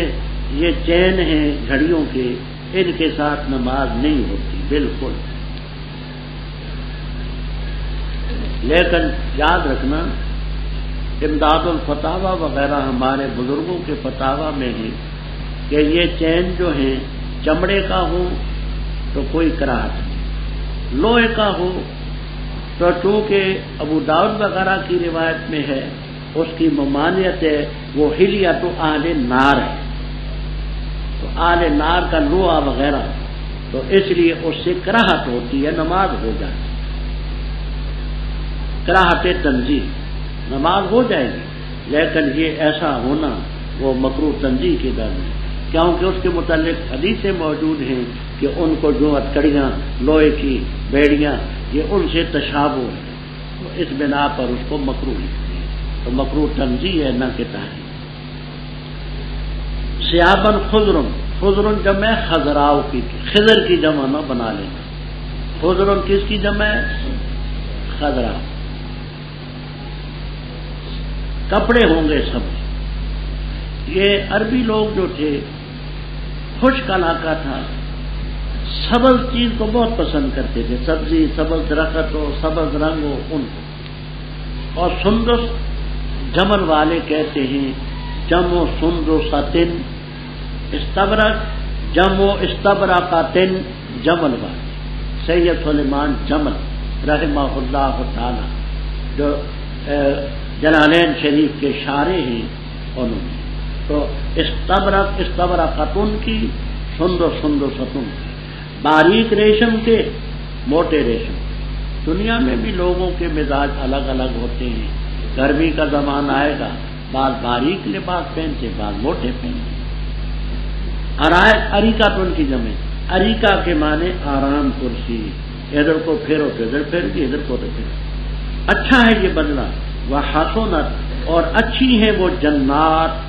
یہ چین ہیں گھڑیوں کے، ان کے ساتھ نماز نہیں ہوتی بالکل. لیکن یاد رکھنا امداد الفتاوی وغیرہ ہمارے بزرگوں کے فتاوی میں ہے کہ یہ چین جو ہیں چمڑے کا ہو تو کوئی کراہت نہیں، لوہے کا ہو تو چونکہ ابو داؤد وغیرہ کی روایت میں ہے اس کی ممانعت ہے، وہ حلیۃ اہل نار ہے، تو اہل نار کا لوہا وغیرہ، تو اس لیے اس سے کراہت ہوتی ہے، نماز ہو جاتی، کراہت تنزیہ، نماز ہو جائے گی. لیکن یہ ایسا ہونا وہ مکروہ تنزیہ کی در میں، کیونکہ اس کے متعلق حدیثیں موجود ہیں کہ ان کو جو ہتکڑیاں لوہے کی بیڑیاں یہ ان سے تشابہ ہے، تو اس بنا پر اس کو مکروہ لکھتے ہیں. تو مکروہ تنزیہ ہے نہ کہ تحریم. ثیابن خضرن، خضرن جمع خضراؤ کی، خضر کی جمع نہ بنا لینا. خضرن کس کی جمع ہے؟ خضرا. کپڑے ہوں گے سب. یہ عربی لوگ جو تھے خشک علاقہ تھا، سبز چیز کو بہت پسند کرتے تھے، سبزی سبز درخت ہو سبز رنگ ہو ان کو. اور سندس جمل والے کہتے ہیں جمع سندساتن، استبرق جمع استبرقاتن جمل والے. سید سلیمان جمل رحمہ اللہ تعالی جو جلالین شریف کے شارح ہیں انہوں نے. تو استبرقۃ کی سندستن، باریک ریشم کے موٹے ریشم. دنیا میں بھی لوگوں کے مزاج الگ الگ ہوتے ہیں. گرمی کا زمانہ آئے گا، بعض باریک لباس پہنتے، بعض موٹے پہنتے. اریکہ ان کی جمع، اریکہ کے معنی آرام کرسی، ادھر کو پھیرو تو ادھر پھیر دی، ادھر کو تو پھیرو. اچھا ہے یہ بدلہ. وہ حسنت، اور اچھی ہیں وہ جنات.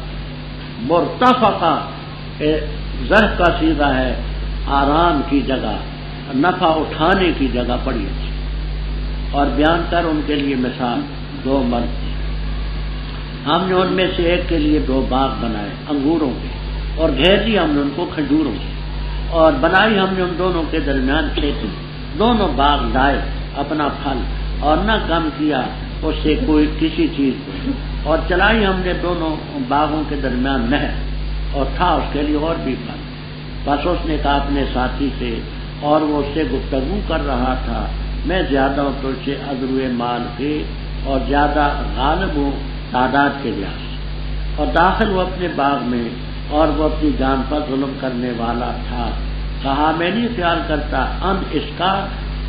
مرتفقہ ظرف کا سیدھا ہے آرام کی جگہ، نفع اٹھانے کی جگہ پڑی اچھی. اور بیان کر ان کے لیے مثال 2 مرد تھے. ہم نے ان میں سے ایک کے لیے 2 باغ بنائے انگوروں کے، اور گھیر دی ہم نے ان کو کھجوروں سے، اور بنائی ہم نے ان دونوں کے درمیان کھیتی. دونوں باغ لائے اپنا پھل، اور نہ کم کیا اس سے کوئی کسی چیز کو، اور چلائی ہم نے دونوں باغوں کے درمیان نہر، اور تھا اس کے لیے اور بھی پھل. بس اس نے کہا اپنے ساتھی سے، اور وہ اس سے گفتگو کر رہا تھا، میں زیادہ ہوں تو سے عذر مال کے، اور زیادہ غالب ہوں تعداد کے لحاظ سے. اور داخل وہ اپنے باغ میں، اور وہ اپنی جان پر ظلم کرنے والا تھا. کہا میں نہیں خیال کرتا اس کا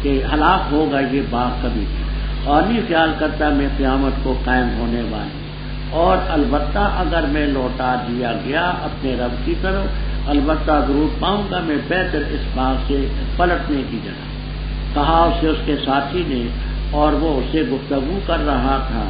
کہ ہلاک ہوگا یہ باغ کبھی، اور نہیں خیال کرتا میں قیامت کو قائم ہونے والی. اور البتہ اگر میں لوٹا دیا گیا اپنے رب کی طرف، البتہ ضرور پاؤں گا میں بہتر اس باغ سے پلٹنے کی جگہ. کہا اسے اس کے ساتھی نے، اور وہ اسے گفتگو کر رہا تھا،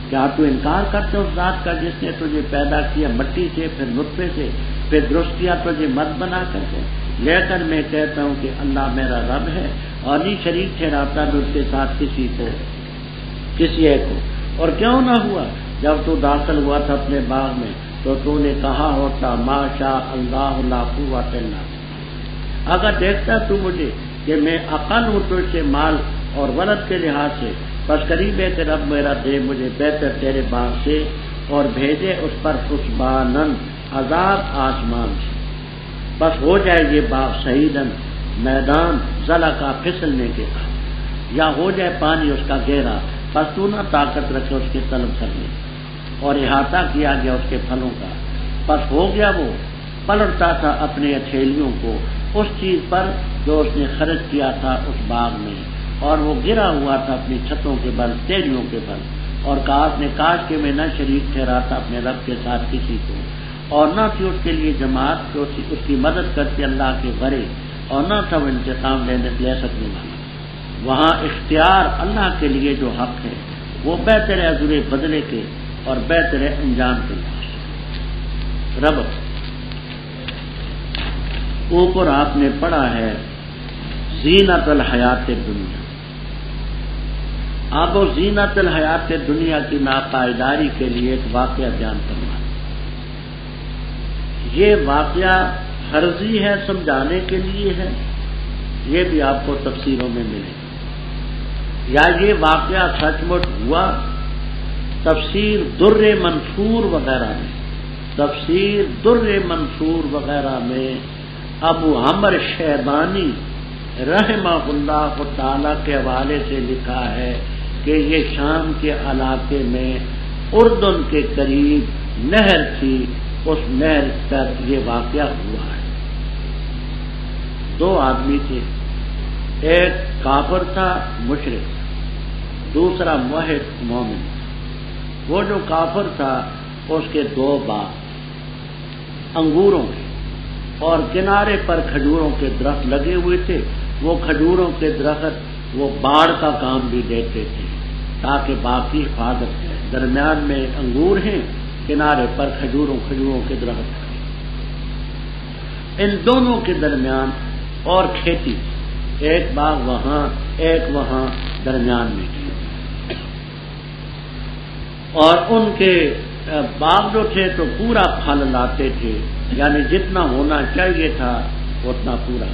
کیا تو انکار کرتے اس ذات کا جس نے تجھے پیدا کیا مٹی سے، پھر نطفے سے، پھر درست کیا تجھے مرد بنا کر کے؟ لیکن میں کہتا ہوں کہ اللہ میرا رب ہے، اور نہیں شریک ٹھہراتا میں اس کے ساتھ کسی ایک کو. اور کیوں نہ ہوا جب تو داخل ہوا تھا اپنے باغ میں تو نے کہا ہوتا ما شاء اللہ لا قوت الا باللہ. اگر دیکھتا تو مجھے کہ میں اقل ہوں تجھ سے مال اور ولد کے لحاظ سے، بس قریب ہے کہ رب میرا دے مجھے بہتر تیرے باغ سے، اور بھیجے اس پر حسبانن عذاب آسمان سے. بس ہو جائے یہ باغ شہیدن میدان ضلع کا پھسلنے کے بعد، یا ہو جائے پانی اس کا گہرا، بس تو نہ طاقت رکھے اس کے طلب کرنے. اور احاطہ کیا گیا اس کے پھلوں کا، بس ہو گیا وہ پلٹتا تھا اپنے ہتھیلیوں کو اس چیز پر جو اس نے خرچ کیا تھا اس باغ میں، اور وہ گرا ہوا تھا اپنی چھتوں کے بل، تیڑیوں کے بل. اور کاش نے کاش کہ میں نہ شریک ٹھہراتا اپنے رب کے ساتھ کسی کو، اور نہ تھی اس کے لیے جماعت جو اس کی مدد کرتی اللہ کے غرے، اور نہ تھا وہ انتقام لے سکنے والا. وہاں اختیار اللہ کے لیے جو حق ہے وہ بہتر ہے عذر بدلے کے، اور بہتر ہے انجام کے لحاظ. رب اوپر آپ نے پڑھا ہے زینت الحیات دنیا. اب وہ زینت الحیات دنیا کی ناپائیداری کے لیے ایک واقعہ بیان کرنا. یہ واقعہ فرضی ہے، سمجھانے کے لیے ہے، یہ بھی آپ کو تفسیروں میں ملے گا. یا یہ واقعہ سچ مچ ہوا. تفسیر در منصور وغیرہ میں، تفسیر در منصور وغیرہ میں ابو عمر شیبانی رحمہ اللہ تعالی کے حوالے سے لکھا ہے کہ یہ شام کے علاقے میں اردن کے قریب نہر تھی، اس نہر پر یہ واقعہ ہوا ہے. 2 آدمی تھے، ایک کافر تھا مشرک، دوسرا موحد مومن. وہ جو کافر تھا اس کے 2 باغ انگوروں کے، اور کنارے پر کھجوروں کے درخت لگے ہوئے تھے. وہ کھجوروں کے درخت وہ باڑ کا کام بھی دیتے تھے تاکہ باغ کی حفاظت ہے. درمیان میں انگور ہیں، کنارے پر کھجوروں کے درخت. ان دونوں کے درمیان اور کھیتی، ایک باغ وہاں ایک وہاں درمیان میں تھی. اور ان کے باغ جو تھے تو پورا پھل لاتے تھے، یعنی جتنا ہونا چاہیے تھا اتنا پورا،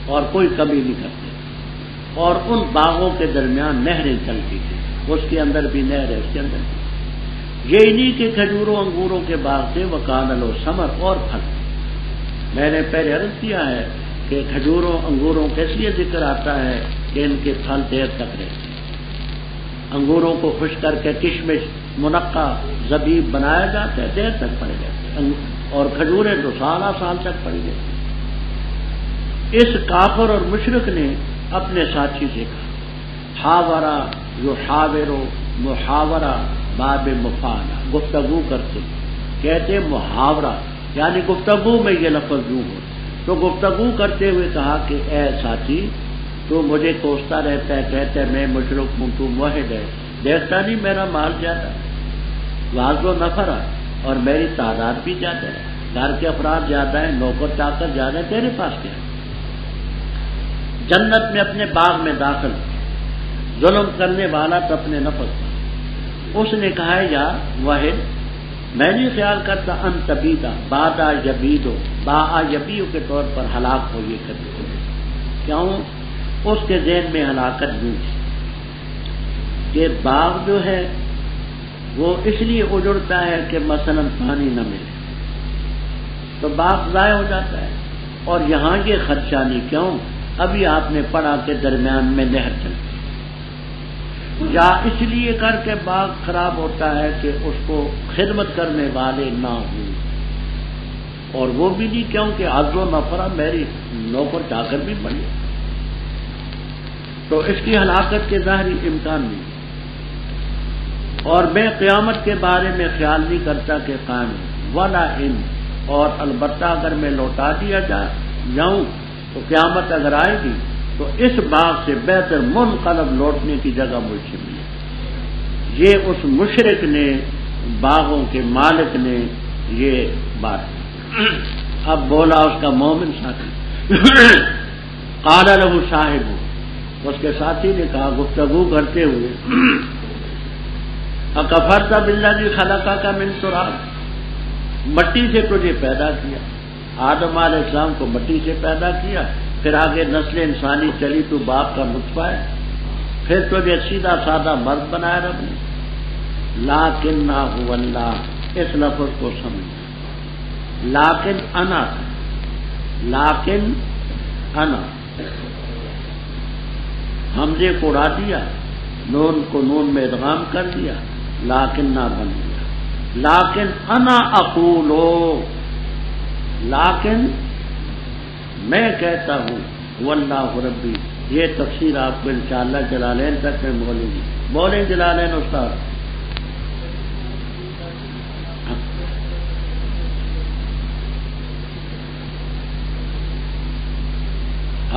اور کوئی کمی نہیں کرتے. اور ان باغوں کے درمیان نہریں چلتی تھیں، اس کے اندر بھی نہر ہے، اس کے اندر بھی. یہ انہی کے کھجوروں انگوروں کے باغ تھے. وکان لو ثمر، اور پھل. میں نے پہلے عرض کیا ہے کہ کھجوروں انگوروں کے لیے ذکر آتا ہے کہ ان کے پھل دیر تک رہتے ہیں. انگوروں کو خشک کر کے کشمش منقع زبیب بنایا جاتا ہے، دیر تک پڑے جاتے ہیں، اور کھجوریں تو سالہ سال تک پڑی جاتی ہیں۔ اس کافر اور مشرک نے اپنے ساتھی سے کہا حاورہ یحاورو محاورہ باب مفاعلہ، گفتگو کرتے کہتے محاورہ، یعنی گفتگو میں یہ لفظ یوں ہو، تو گفتگو کرتے ہوئے کہا کہ اے ساتھی تو مجھے کوستا رہتا ہے، کہتا ہے میں مشرک ہوں، تو موحد ہے، دیکھتا نہیں میرا مال زیادہ ہے، واضح و نفرہ، اور میری تعداد بھی زیادہ ہے، گھر کے افراد زیادہ ہیں، نوکر چاکر زیادہ ہے، تیرے پاس کیا ہے؟ جنت میں اپنے باغ میں داخل، ظلم کرنے والا تو اپنے نفس کا۔ اس نے کہا یا واحد میں نہیں خیال کرتا ان تبیدہ بادا یبیدو با یبیو کے طور پر ہلاک ہو، یہ کرتے ہوئے کیوں؟ اس کے ذہن میں ہلاکت نہیں تھی کہ باغ جو ہے وہ اس لیے اجڑتا ہے کہ مثلا پانی نہ ملے تو باغ ضائع ہو جاتا ہے، اور یہاں یہ خدشہ نہیں، کیوں؟ ابھی آپ نے پڑھا کہ درمیان میں نہر چلتی، یا اس لیے کر کے باغ خراب ہوتا ہے کہ اس کو خدمت کرنے والے نہ ہوں، اور وہ بھی نہیں، کیونکہ عز و نفرہ میری نوکر چاکر بھی بڑی، تو اس کی ہلاکت کے ظاہری امکان نہیں، اور میں قیامت کے بارے میں خیال نہیں کرتا کہ قائم ولا ان، اور البتہ اگر میں لوٹا دیا جاؤں تو قیامت اگر آئے گی تو اس باغ سے بہتر منقلب لوٹنے کی جگہ مجھ سے ملے۔ یہ اس مشرک نے، باغوں کے مالک نے یہ بات کی۔ اب بولا اس کا مومن ساتھی قال له صاحب، اس کے ساتھی نے کہا گفتگو کرتے ہوئے اکفرت بالذی خلقک من تراب، مٹی سے تجھے پیدا کیا، آدم علیہ السلام کو مٹی سے پیدا کیا، پھر آگے نسل انسانی چلی تو باپ کا نطفہ ہے، پھر تجھے سیدھا سادہ مرد بنایا رب نے۔ لیکن هو اللہ، اس لفظ کو سمجھ، لیکن انا، لیکن انا، حمزے کو اڑا دیا، نون کو نون میں ادغام کر دیا، لیکن نہ بن گیا، لیکن انا اقولو، لیکن میں کہتا ہوں واللہ ربی۔ یہ تفسیر آپ کو انشاءاللہ جلالین تک میں بولیں گی، بولیں جلالین استاد۔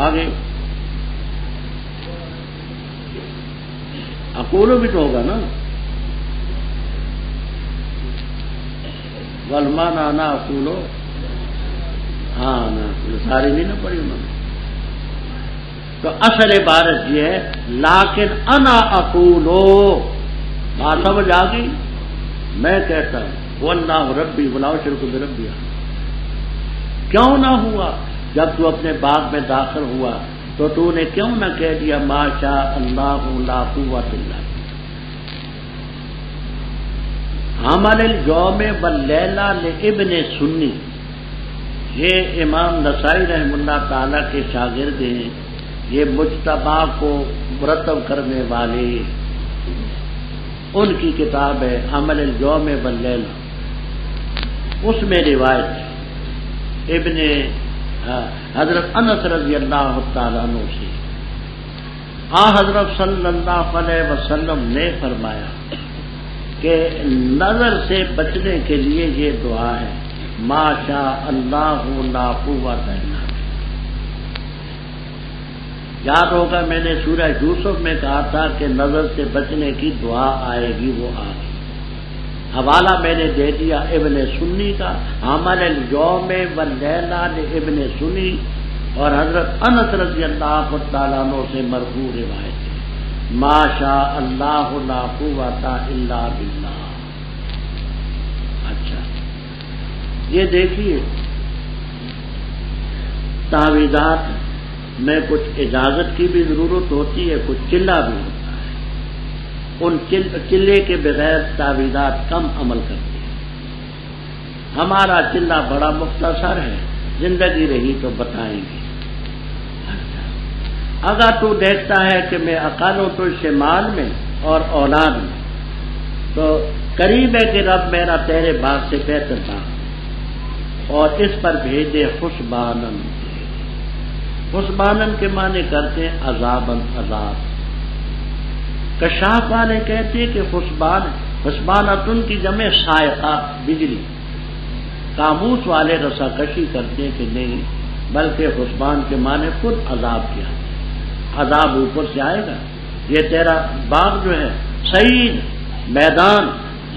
آگے اقولو بھی تو ہوگا نا، والمان انا اقولو، ہاں نا ساری نہیں نہ پڑھی انہوں نے، تو اصل عبارت یہ ہے لیکن انا اقولو، بات سمجھ آ گئی؟ میں کہتا ہوں واللہ ربی ولا اشرک بربی۔ کیوں نہ ہوا جب تو اپنے باغ میں داخل ہوا تو نے کیوں نہ کہہ دیا ما شاء اللہ لا قوت الا باللہ۔ عمل اليوم واللیلہ لابن سنی، یہ امام نسائی رحمہ اللہ تعالی کے شاگرد ہیں، یہ مجتبی کو مرتب کرنے والے، ان کی کتاب ہے عمل اليوم واللیلہ، اس میں روایت ابن حضرت انس رضی اللہ تعالیٰ عنہ سے حضرت صلی اللہ علیہ وسلم نے فرمایا کہ نظر سے بچنے کے لیے یہ دعا ہے ما شاء اللہ لا قوت الا باللہ۔ یاد ہوگا میں نے سورہ یوسف میں کہا تھا کہ نظر سے بچنے کی دعا آئے گی، وہ آ گئی۔ حوالہ میں نے دے دیا ابن سنی کا، عمل اليوم واللیلہ ابن سنی، اور حضرت انس رضی اللہ تعالیٰ عنہ سے مرفوع روایت ہے ما شاء اللہ لا قوت الا باللہ۔ اچھا یہ دیکھیے تعویذات میں کچھ اجازت کی بھی ضرورت ہوتی ہے، کچھ چلہ بھی ہوتا ہے، ان چلے کے بغیر تعویذات کم عمل کرتے ہیں۔ ہمارا چلہ بڑا مختصر ہے، زندگی رہی تو بتائیں گے۔ اگر تو دیکھتا ہے کہ میں اقل ہوں تو شمال میں اور اولاد میں، تو قریب ہے کہ رب میرا تیرے باغ سے بہتر باغ اور اس پر بھیجے حسبانن. حسبانن کے معنی کرتے ہیں عذابن، عذاب. کشاف والے کہتے ہیں کہ حسبانتن کی جمع صاعقہ، بجلی. قاموس والے رساکشی کرتے ہیں کہ نہیں، بلکہ حسبان کے معنی خود عذاب کیا، عذاب اوپر سے آئے گا. یہ تیرا باغ جو ہے سعید میدان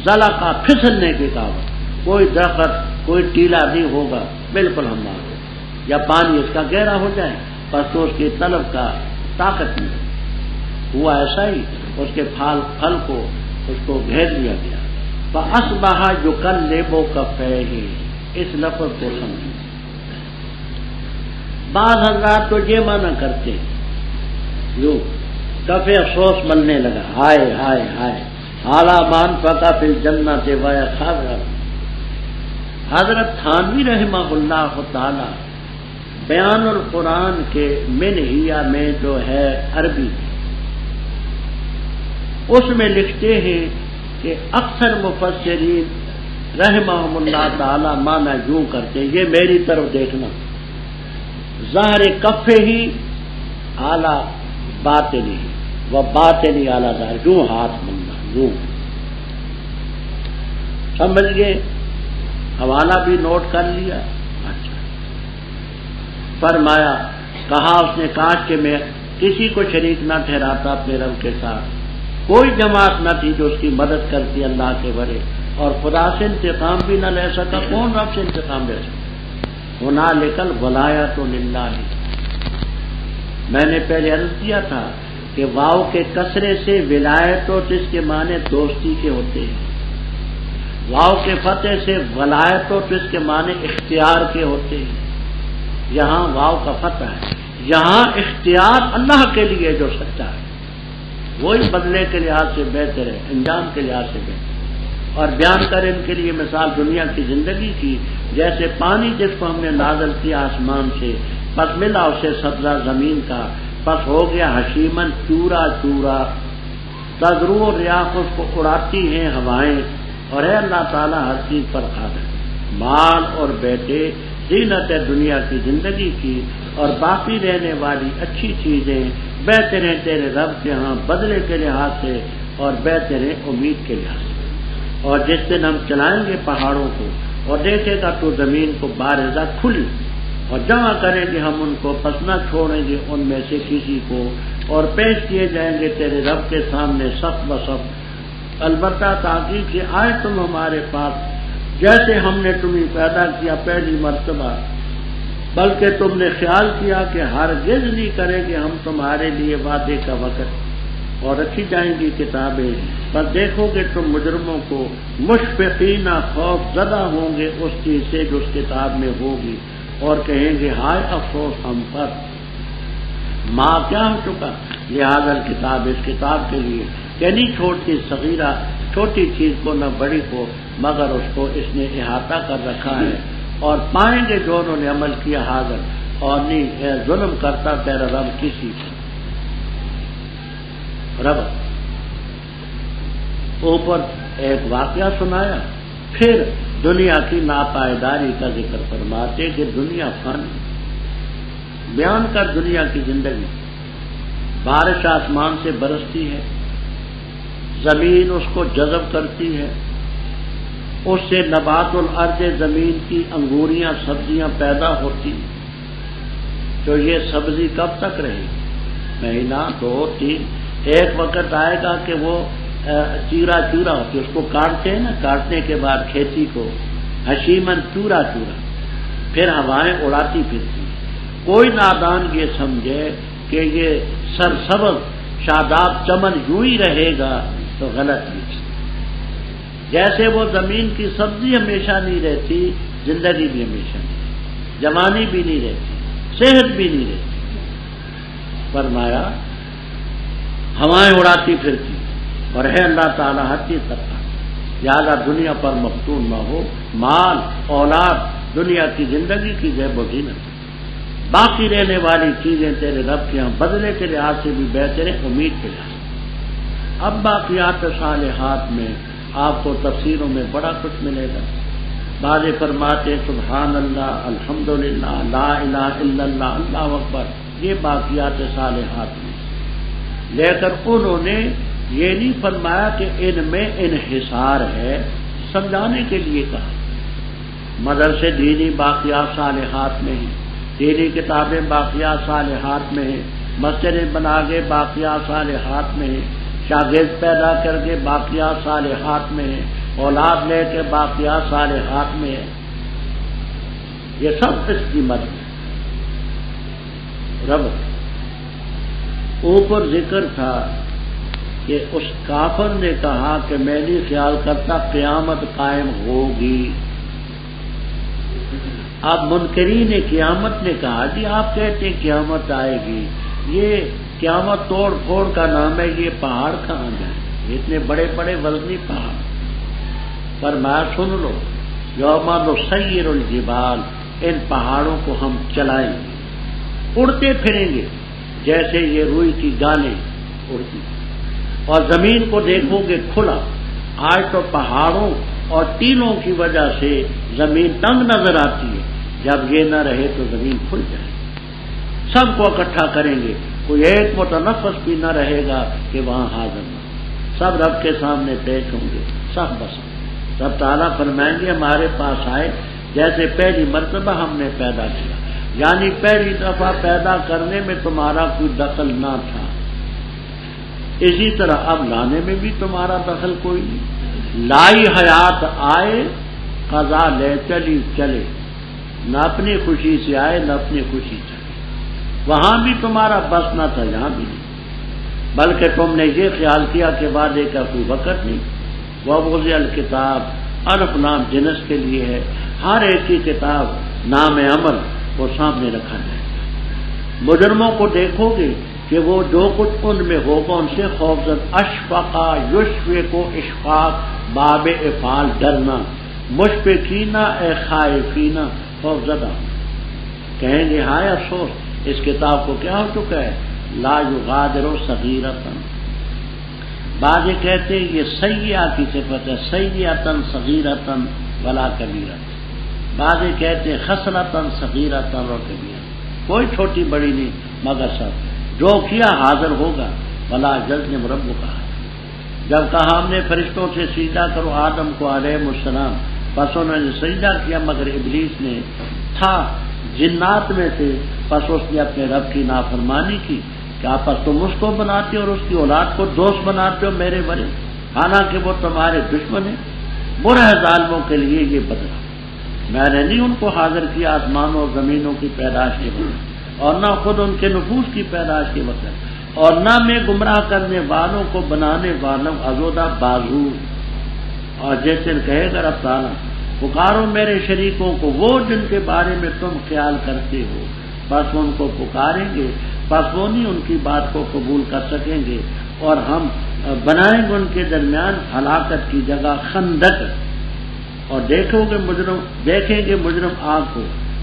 زلقہ، پھسلنے کے قابل، کوئی درخت کوئی ٹیلا نہیں ہوگا، بالکل ہم آگے. یا پانی اس کا گہرا ہو جائے بس تو اس کی طلب کا طاقت نہیں. ہوا ایسا ہی، اس کے پھل کو اس کو گھیر لیا گیا. فَأَصْبَحَ يُقَلِّبُ كَفَّيْهِ، اس لفظ کو سمجھیں. بعض حضرات تو یہ معنی کرتے ہیں جو کفے افسوس ملنے لگا، ہائے ہائے ہائے حالا مان فقا فی الجنت ویخابر. حضرت تھانوی رحمہ اللہ تعالی بیان القرآن کے منہیہ میں جو ہے عربی، اس میں لکھتے ہیں کہ اکثر مفسرین رحمہم اللہ تعالی معنی یوں کرتے ہیں، یہ میری طرف دیکھنا، ظاہر کفے ہی اعلیٰ باطنی و باطنی اعلیٰ ظاہر، یوں ہاتھ ملنا، یوں. سمجھ گئے؟ حوالہ بھی نوٹ کر لیا. اچھا، فرمایا کہا اس نے، کاش کہ میں کسی کو شریک نہ ٹھہراتا اپنے رب کے ساتھ، کوئی جماعت نہ تھی جو اس کی مدد کرتی اللہ کے ورے، اور خدا سے انتقام بھی نہ لے سکا. کون رب سے انتقام لے سکا؟ ہنالک الولایۃ للہ. میں نے پہلے عرض کیا تھا کہ واو کے کسرے سے ولایت و جس کے معنی دوستی کے ہوتے ہیں، واو کے فتح سے ولایت و جس کے معنی اختیار کے ہوتے ہیں. یہاں واو کا فتح ہے، یہاں اختیار اللہ کے لیے جو سچا ہے، وہی بدلے کے لحاظ سے بہتر ہے، انجام کے لحاظ سے بہتر. اور بیان کریں ان کے لیے مثال دنیا کی زندگی کی، جیسے پانی جس کو ہم نے نازل کیا آسمان سے، پس ملا اسے سبزہ زمین کا، پس ہو گیا حشیمن چورا چورا. تذرو ریاح اس کو اڑاتی ہیں ہوائیں، اور ہے اللہ تعالیٰ ہر چیز پر قادر. مال اور بیٹے زینت ہے دنیا کی زندگی کی، اور باقی رہنے والی اچھی چیزیں بہتر ہیں تیرے رب کے ہاں بدلے کے لحاظ سے، اور بہتر ہیں امید کے لحاظ سے. اور جس دن ہم چلائیں گے پہاڑوں کو اور دیکھے گا تو زمین کو بارزہ کھلی، اور جمع کریں گے ہم ان کو، پس نہ چھوڑیں گے ان میں سے کسی کو، اور پیش کیے جائیں گے تیرے رب کے سامنے صف بصف. البتہ تحقیق سے آئے تم ہمارے پاس جیسے ہم نے تمہیں پیدا کیا پہلی مرتبہ، بلکہ تم نے خیال کیا کہ ہرگز نہیں کریں گے ہم تمہارے لیے وعدے کا وقت، اور رکھی جائیں گی کتابیں. بس دیکھو گے تم مجرموں کو مشفقین خوف زدہ ہوں گے اس چیز سے جو اس کتاب میں ہوگی، اور کہیں گے ہائے افسوس ہم پر، ماں کیا ہو چکا لہذا الکتاب، اس کتاب کے لیے کہ نہیں چھوٹی صغیرہ، چھوٹی چیز کو نہ بڑی کو، مگر اس کو اس نے احاطہ کر رکھا ہے. اور پائیں گے جو انہوں نے عمل کیا حاضر، اور نہیں ظلم کرتا تیرا رب کسی پر. رب اوپر ایک واقعہ سنایا، پھر دنیا کی ناپائیداری کا ذکر فرماتے کہ دنیا فانی. بیان کر دنیا کی زندگی، بارش آسمان سے برستی ہے، زمین اس کو جذب کرتی ہے، اس سے نبات الارض زمین کی انگوریاں سبزیاں پیدا ہوتی. تو یہ سبزی کب تک رہے گی؟ مہینہ 2 3. ایک وقت آئے گا کہ وہ چیرا چورا ہوتی، اس کو کاٹتے ہیں نا، کاٹنے کے بعد کھیتی کو حشیمن چورا چورا، پھر ہوائیں اڑاتی پھرتی. کوئی نادان یہ سمجھے کہ یہ سرسبز شاداب چمن یوں ہی رہے گا تو غلط ہے. جیسے وہ زمین کی سبزی ہمیشہ نہیں رہتی، زندگی بھی ہمیشہ نہیں، جوانی بھی نہیں رہتی، صحت بھی نہیں رہتی. فرمایا ہوائیں اڑاتی پھرتی، اور ہے اللہ تعالیٰ ہر چیز کرتا. لہٰذا دنیا پر مفتون نہ ہو. مال اولاد دنیا کی زندگی کی زیب و زینت، باقی رہنے والی چیزیں تیرے رب کے یہاں بدلے کے لحاظ سے بھی بہتر ہیں، امید کے لحاظ سے. اب باقیات صالحات میں آپ کو تفسیروں میں بڑا کچھ ملے گا. بعض فرماتے سبحان اللہ, الحمدللہ, لا الہ الا اللہ, اللہ اکبر, یہ باقیات صالحات میں. لیکن انہوں نے یہ نہیں فرمایا کہ ان میں انحصار ہے, سمجھانے کے لیے کہا. مدرسے دینی باقیات صالحات میں ہیں, دینی کتابیں باقیات صالحات میں ہیں, مسجدیں بنا کے باقیات صالحات میں ہیں, شاگرد پیدا کر کے باقیات صالحات میں ہیں, اولاد لے کے باقیات صالحات میں ہیں. یہ سب اس کی مدد ہے. رب اوپر ذکر تھا کہ اس کافر نے کہا کہ میں نہیں خیال کرتا قیامت قائم ہوگی. اب منکرین قیامت نے کہا جی آپ کہتے ہیں قیامت آئے گی, یہ قیامت توڑ پھوڑ کا نام ہے, یہ پہاڑ کہاں جائیں, اتنے بڑے بڑے وزنی پہاڑ. فرمایا سن لو, یوم نسیر الجبال, ان پہاڑوں کو ہم چلائیں گے, اڑتے پھریں گے جیسے یہ روئی کی گالیں اڑتی, اور زمین کو دیکھو گے کھلا. آج تو پہاڑوں اور ٹیلوں کی وجہ سے زمین تنگ نظر آتی ہے, جب یہ نہ رہے تو زمین کھل جائے. سب کو اکٹھا کریں گے, کوئی ایک متنفس بھی نہ رہے گا کہ وہاں حاضر نہ. سب رب کے سامنے پیش ہوں گے, سب بس. سب تعالیٰ فرمائیں گے ہمارے پاس آئے جیسے پہلی مرتبہ ہم نے پیدا کیا, یعنی پہلی دفعہ پیدا کرنے میں تمہارا کوئی دخل نہ تھا, اسی طرح اب لانے میں بھی تمہارا دخل کوئی نہیں. لائی حیات آئے, قضا لے چلی چلے, نہ اپنی خوشی سے آئے نہ اپنی خوشی چلے. وہاں بھی تمہارا بس نہ تھا, یہاں بھی نہیں, بلکہ تم نے یہ خیال کیا کہ وعدے کا کوئی وقت نہیں. ووضع الکتاب, الف نام جنس کے لیے ہے, ہر ایک کی کتاب نام عمل وہ سامنے رکھا جائے گا. مجرموں کو دیکھو گے کہ وہ جو کچھ ان میں ہوگا ان سے خوفزد. اشفقا یشفق و اشفاق, باب افعال ڈرنا, مشفقینا اے خائفینا خوفزدہ. کہیں گے ہائے افسوس, اس کتاب کو کیا ہو چکا ہے, لا یغادر صغیرۃ. بعض کہتے ہیں یہ سیئہ کی صفت ہے, سیئۃ صغیرۃ ولا کبیرۃ. بعض کہتے ہیں خصلۃ صغیرۃ و کبیرۃ, کوئی چھوٹی بڑی نہیں مگر سب جو کیا حاضر ہوگا. ولا یظلم ربک. جب کہا ہم نے فرشتوں سے سجدہ کرو آدم کو علیہ السلام, پس انہوں نے سجدہ کیا مگر ابلیس نے تھا جنات میں سے, پس اس نے اپنے رب کی نافرمانی کی. کہ آپس تم اس کو بناتے ہو اور اس کی اولاد کو دوست بناتے ہو میرے بڑے, حالانکہ وہ تمہارے دشمن ہیں. برا ہے ظالموں کے لیے یہ بدلہ. میں نے نہیں ان کو حاضر کیا آسمانوں اور زمینوں کی پیدائش کے وقت, اور نہ خود ان کے نفوس کی پیدائش کے وقت, اور نہ میں گمراہ کرنے والوں کو بنانے والوں عزودہ بازو. اور جس دن کہے گا رب تعالیٰ پکارو میرے شریکوں کو, وہ جن کے بارے میں تم خیال کرتے ہو, بس ان کو پکاریں گے, بس وہ نہیں ان کی بات کو قبول کر سکیں گے, اور ہم بنائیں گے ان کے درمیان ہلاکت کی جگہ خندق. اور دیکھیں گے مجرم آگ کو,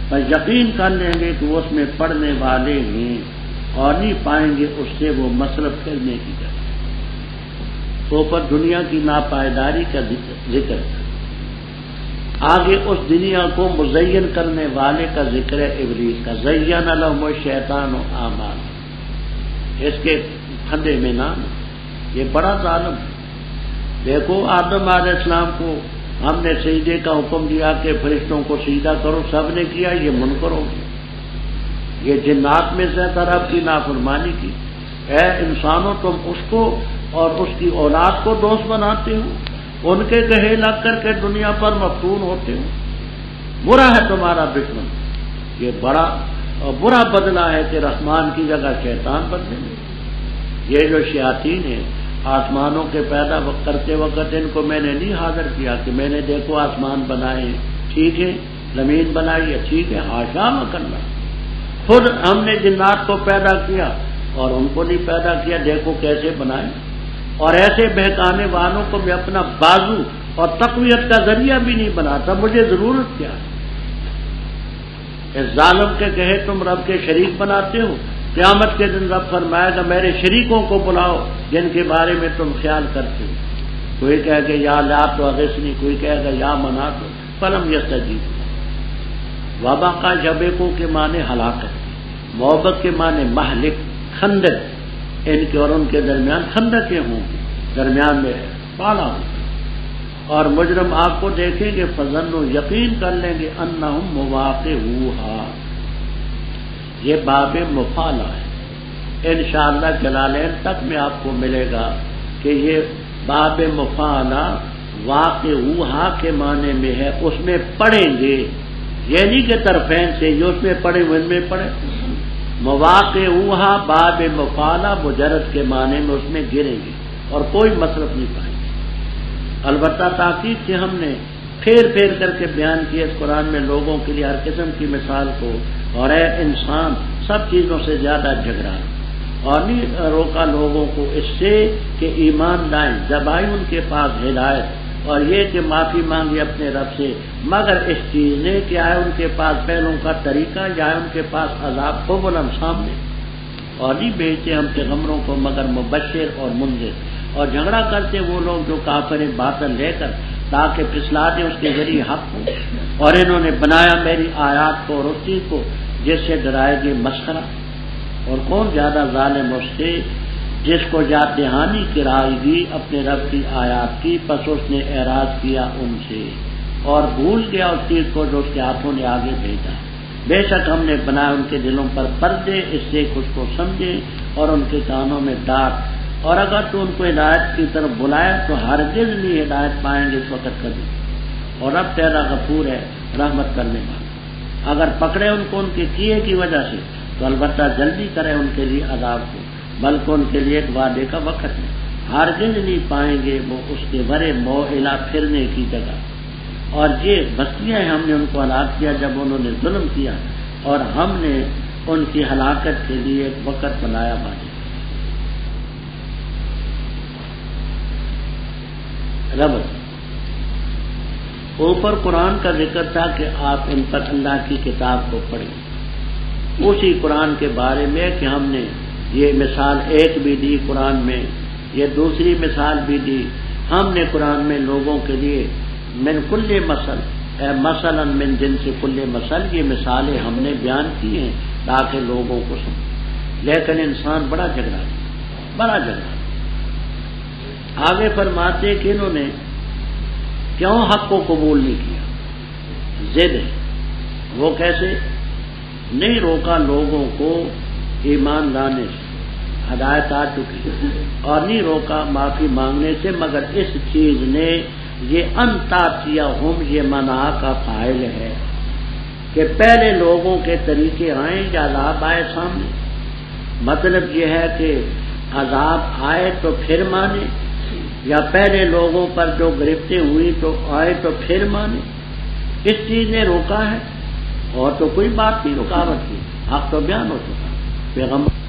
پر یقین کر لیں گے کہ وہ اس میں پڑنے والے ہیں, اور نہیں پائیں گے اس سے وہ مصرف کرنے کی جگہ. تو پر دنیا کی ناپائیداری کا ذکر, آگے اس دنیا کو مزین کرنے والے کا ذکر ہے ابلیس کا. زین لہم الشیطان اعمال, اس کے پھندے میں نام, یہ بڑا ظالم. دیکھو آدم علیہ السلام کو ہم نے سجدے کا حکم دیا کہ فرشتوں کو سجدہ کرو, سب نے کیا, یہ منکر ہو گیا. یہ جنات میں سے طرف کی نافرمانی کی. اے انسانوں تم اس کو اور اس کی اولاد کو دوست بناتے ہو, ان کے کہے لگ کر کے دنیا پر مفتون ہوتے ہو. برا ہے تمہارا دشمن. یہ بڑا اور برا بدلہ ہے کہ رحمان کی جگہ شیطان بدلے گے. یہ جو شیاطین ہیں آسمانوں کے پیدا کرتے وقت ان کو میں نے نہیں حاضر کیا کہ میں نے دیکھو آسمان بنائے ٹھیک ہے, زمین بنائی ہے ٹھیک ہے, حاشا مکرنا. خود ہم نے جنات کو پیدا کیا اور ان کو نہیں پیدا کیا, دیکھو کیسے بنائے. اور ایسے بہکانے والوں کو میں اپنا بازو اور تقویت کا ذریعہ بھی نہیں بناتا, مجھے ضرورت کیا ہے. اس ظالم کے کہے تم رب کے شریک بناتے ہو, قیامت کے دن رب فرمائے گا میرے شریکوں کو بلاؤ جن کے بارے میں تم خیال کرتے ہو. کوئی کہے گا یا لات و اغثنی، کوئی کہے گا یا منات، فلم یستجیب. وبا کا جبیکوں کے معنی ہلاکت، محبت کے معنی مہلک، خندق، ان کے اور ان کے درمیان خندقیں ہوں گی، درمیان میں پالا ہوگا. اور مجرم آگ کو دیکھیں گے فظنوا، یقین کر لیں گے انہم مواقعوہا. یہ باب مفعلہ ہے، انشاءاللہ جلالین تک میں آپ کو ملے گا کہ یہ باب مفعلہ واقعوہا کے معنی میں ہے، اس میں پڑھیں گے، یہ نہیں کہ طرفین سے یہ اس میں پڑھیں ان میں پڑھیں. مواقعوہا باب مفعلہ مجرد کے معنی میں اس میں گریں گے اور کوئی مصرف نہیں پائیں گے. البتہ تاکید سے ہم نے پھیر پھیر کر کے بیان کیا اس قرآن میں لوگوں کے لیے ہر قسم کی مثال کو، اور اے انسان سب چیزوں سے زیادہ جھگڑا، اور نہیں روکا لوگوں کو اس سے کہ ایمان لائیں، جب آئی ان کے پاس ہدایت اور یہ کہ معافی مانگی اپنے رب سے، مگر اس چیز نے کہ آئے ان کے پاس پہلوں کا طریقہ، یا آئے ان کے پاس عذاب کو بلم سامنے، اور نہیں بھیجتے ہم پیغمبروں کو مگر مبشر اور منذر. اور جھگڑا کرتے وہ لوگ جو کافر باطل لے کر تاکہ پھسلا دیں اس کے ذریعے حق کو. اور انہوں نے بنایا میری آیات کو اور اس چیز کو جس سے ڈرائے گی مسخرہ. اور کون زیادہ ظالم اس سے جس کو یاد دہانی کرائے گی اپنے رب کی آیات کی، پس اس نے اعراض کیا ان سے اور بھول گیا اس چیز کو جو اس کے ہاتھوں نے آگے بھیجا. بے شک ہم نے بنایا ان کے دلوں پر پردے، اس سے کچھ کو سمجھے، اور ان کے کانوں میں ڈانٹ. اور اگر تو ان کو ہدایت کی طرف بلائے تو ہرگز نہیں ہدایت پائیں گے اس وقت کبھی. اور اب تیرا غفور ہے، رحمت کرنے والا. اگر پکڑے ان کو ان کے کیے کی وجہ سے تو البتہ جلدی کرے ان کے لیے عذاب کو، بلکہ ان کے لیے ایک وعدے کا وقت ہے. ہرگز نہیں پائیں گے وہ اس کے برے موئلہ پھرنے کی جگہ. اور یہ بستیاں ہم نے ان کو ہلاک کیا جب انہوں نے ظلم کیا، اور ہم نے ان کی ہلاکت کے لیے ایک وقت بنایا وعدے. رب اوپر قرآن کا ذکر تھا کہ آپ ان پر اللہ کی کتاب کو پڑھیں. اسی قرآن کے بارے میں کہ ہم نے یہ مثال ایک بھی دی قرآن میں، یہ دوسری مثال بھی دی. ہم نے قرآن میں لوگوں کے لیے من کل مثل مثلا من جنس کل مثل، یہ مثالیں ہم نے بیان کی ہیں تاکہ لوگوں کو سمجھیں. لیکن انسان بڑا جھگڑا. آگے فرماتے کہ انہوں نے کیوں حق کو قبول نہیں کیا؟ ضد ہے. وہ کیسے؟ نہیں روکا لوگوں کو ایمان لانے سے، ہدایت آ چکی، اور نہیں روکا معافی مانگنے سے، مگر اس چیز نے یہ انتاتیہ ہم، یہ منع کا فاعل ہے کہ پہلے لوگوں کے طریقے آئیں یا عذاب آئے سامنے. مطلب یہ ہے کہ عذاب آئے تو پھر مانے، یا پہلے لوگوں پر جو گرفتیں ہوئی تو آئے تو پھر مانے. اس چیز نے روکا ہے، اور تو کوئی بات نہیں رکاوٹ کی. حق تو بیان ہو چکا پیغمبر